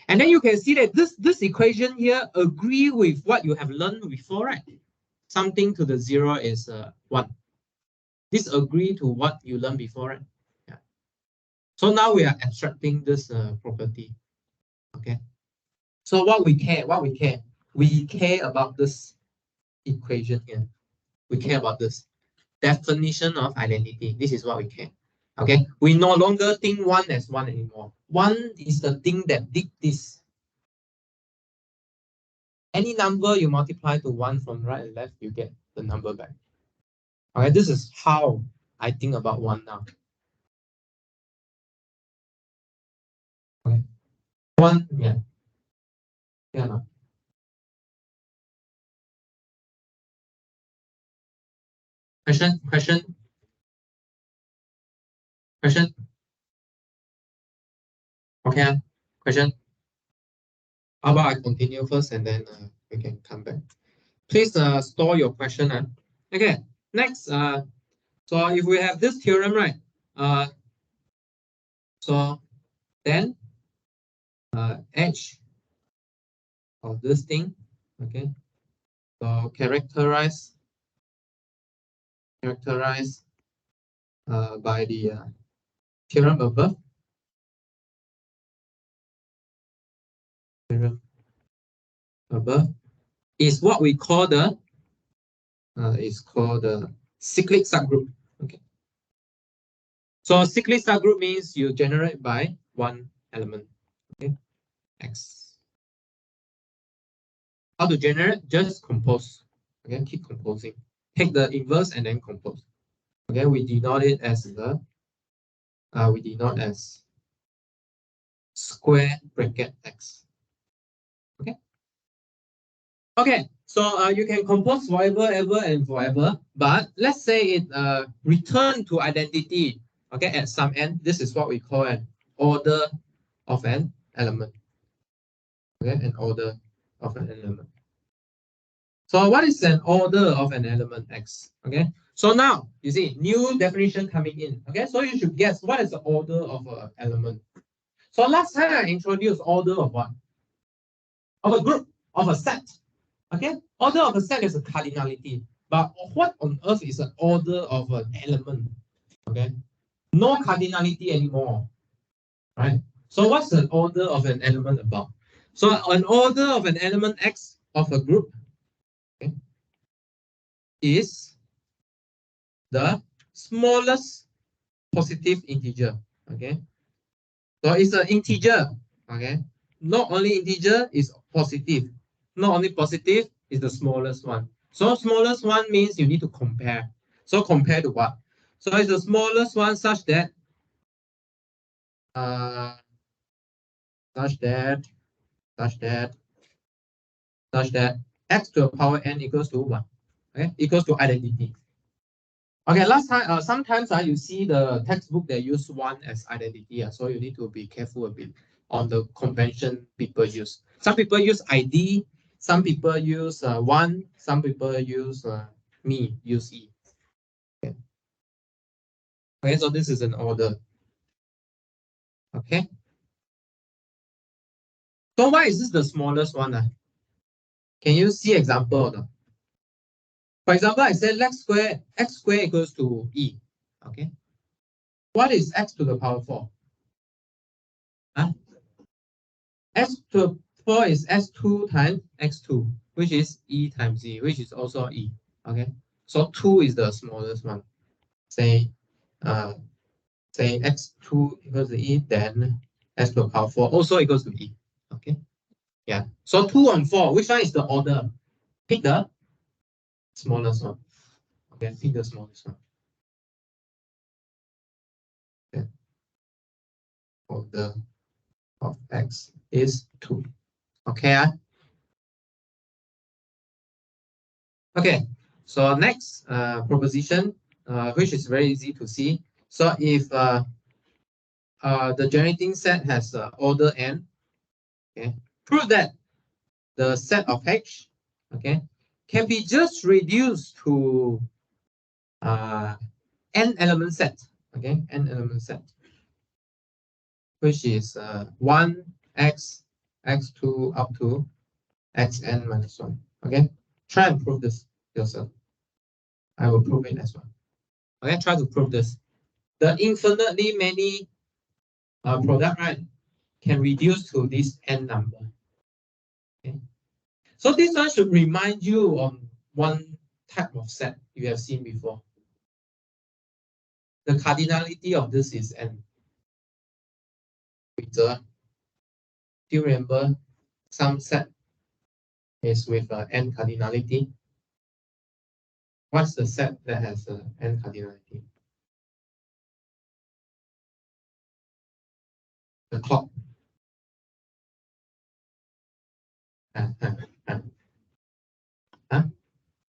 And then you can see that this equation here agree with what you have learned before, right? Something to the 0 is 1. This agree to what you learned before, right? Yeah. So now we are abstracting this property. Okay. So what we care about this equation here. We care about this definition of identity. This is what we care. Okay. We no longer think 1 as 1 anymore. 1 is the thing that did this. Any number you multiply to 1 from right and left, you get the number back. Okay, this is how I think about 1 now. Okay. 1, yeah. Yeah, no. Question? Okay, question? How about I continue first and then we can come back. Please store your question. Okay, next. So if we have this theorem, right? So then h of this thing, okay? So characterize by the theorem above. theorem above is what we call the cyclic subgroup. Okay. So cyclic subgroup means you generate by one element. Okay. X. How to generate? Just compose. Okay, keep composing. Take the inverse and then compose. Okay, we denote it as square bracket x. Okay. Okay, so you can compose forever, ever, and forever. But let's say it return to identity. Okay, at some n. This is what we call an order of an element. Okay, an order of an element. So what is an order of an element x? Okay, so now you see new definition coming in. Okay, so you should guess what is the order of an element. So last time I introduced order of what? Of a group, of a set. Okay, order of a set is a cardinality. But what on earth is an order of an element? Okay, no cardinality anymore. Right? So what's an order of an element about? So an order of an element x of a group, okay, is the smallest positive integer. Okay, so it's an integer. Okay, not only integer is positive, not only positive is the smallest one. So smallest one means you need to compare. So compare to what? So it's the smallest one such that x to the power n equals to 1. Okay, equals to identity. Okay, last time, sometimes you see the textbook they use 1 as identity. So you need to be careful a bit on the convention people use. Some people use ID, some people use 1, some people use use E. Okay. Okay, so this is an order. Okay. So why is this the smallest one? Can you see example or not? For example, I said x square equals to E. Okay. What is x to the power 4? Huh? X to the 4 is s2 times x2, which is E times E, which is also E. Okay. So 2 is the smallest one. Say x2 equals to E, then x to the power 4 also equals to E. Okay. Yeah. So 2 and 4, which one is the order? Pick the smallest one. Okay, pick the smallest one. Okay. Order of x is 2. Okay. Okay. So next proposition, which is very easy to see. So if the generating set has order n, okay, prove that the set of H, okay, can be just reduced to n element set, okay, n element set, which is 1 x x2 up to xn minus 1. Okay, try and prove this yourself. I will prove it as well. Okay, try to prove this. The infinitely many product, right, can reduce to this n number. Okay, so this one should remind you on one type of set you have seen before. The cardinality of this is n. Do you remember some set is with n cardinality? What's the set that has n cardinality? The clock. Huh?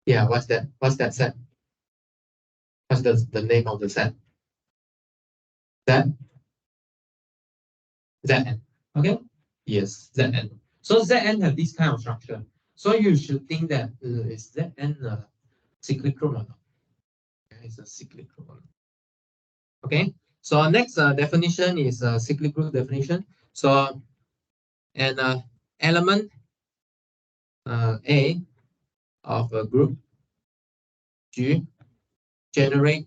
Yeah, what's that? What's that set? What's the name of the set? Zn. Okay? Yes, Zn. So Zn have this kind of structure. So you should think that is Zn cyclical or not? It's a cyclical one. Okay, so next definition is a cyclical definition. So an element A of a group G generate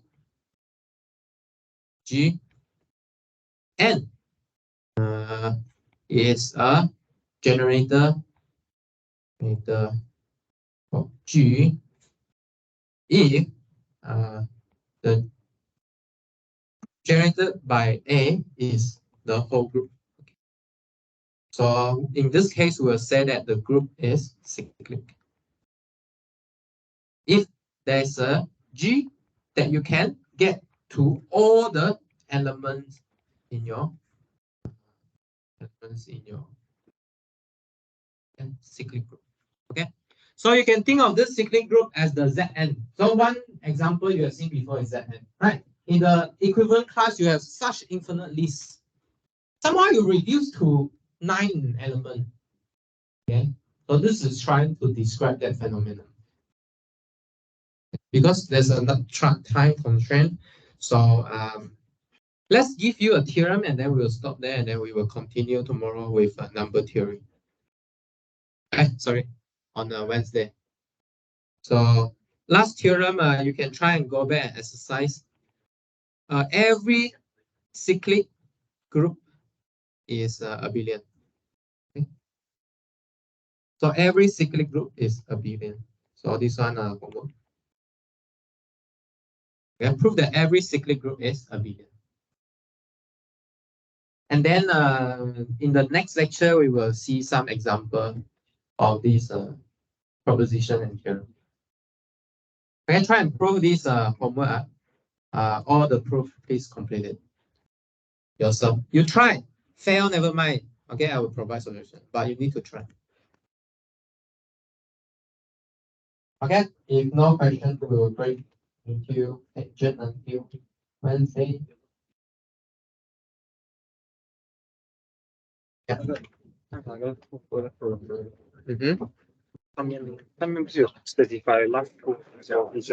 G n is a generator of G if the generated by A is the whole group. So in this case, we'll say that the group is cyclic. If there's a G that you can get to all the elements in your cyclic group. Okay, so you can think of this cyclic group as the Zn. So one example you have seen before is Zn, right? In the equivalent class, you have such infinite lists. Somehow you reduce to 9 elements. Okay, so this is trying to describe that phenomenon. Because there's a time constraint. So let's give you a theorem and then we'll stop there and then we will continue tomorrow with a number theory. Sorry, on Wednesday. So last theorem, you can try and go back and exercise. Every cyclic group is abelian. Okay? So every cyclic group is abelian. So this one homework. We have proved that every cyclic group is abelian. And then in the next lecture, we will see some example of this proposition and theorem. I can try and prove this homework. All the proof, please complete it yourself. You try, fail, never mind. Okay, I will provide solution, but you need to try. Okay, if no question, we will break until Wednesday. Yeah. 上面不是有 specify last proof 叫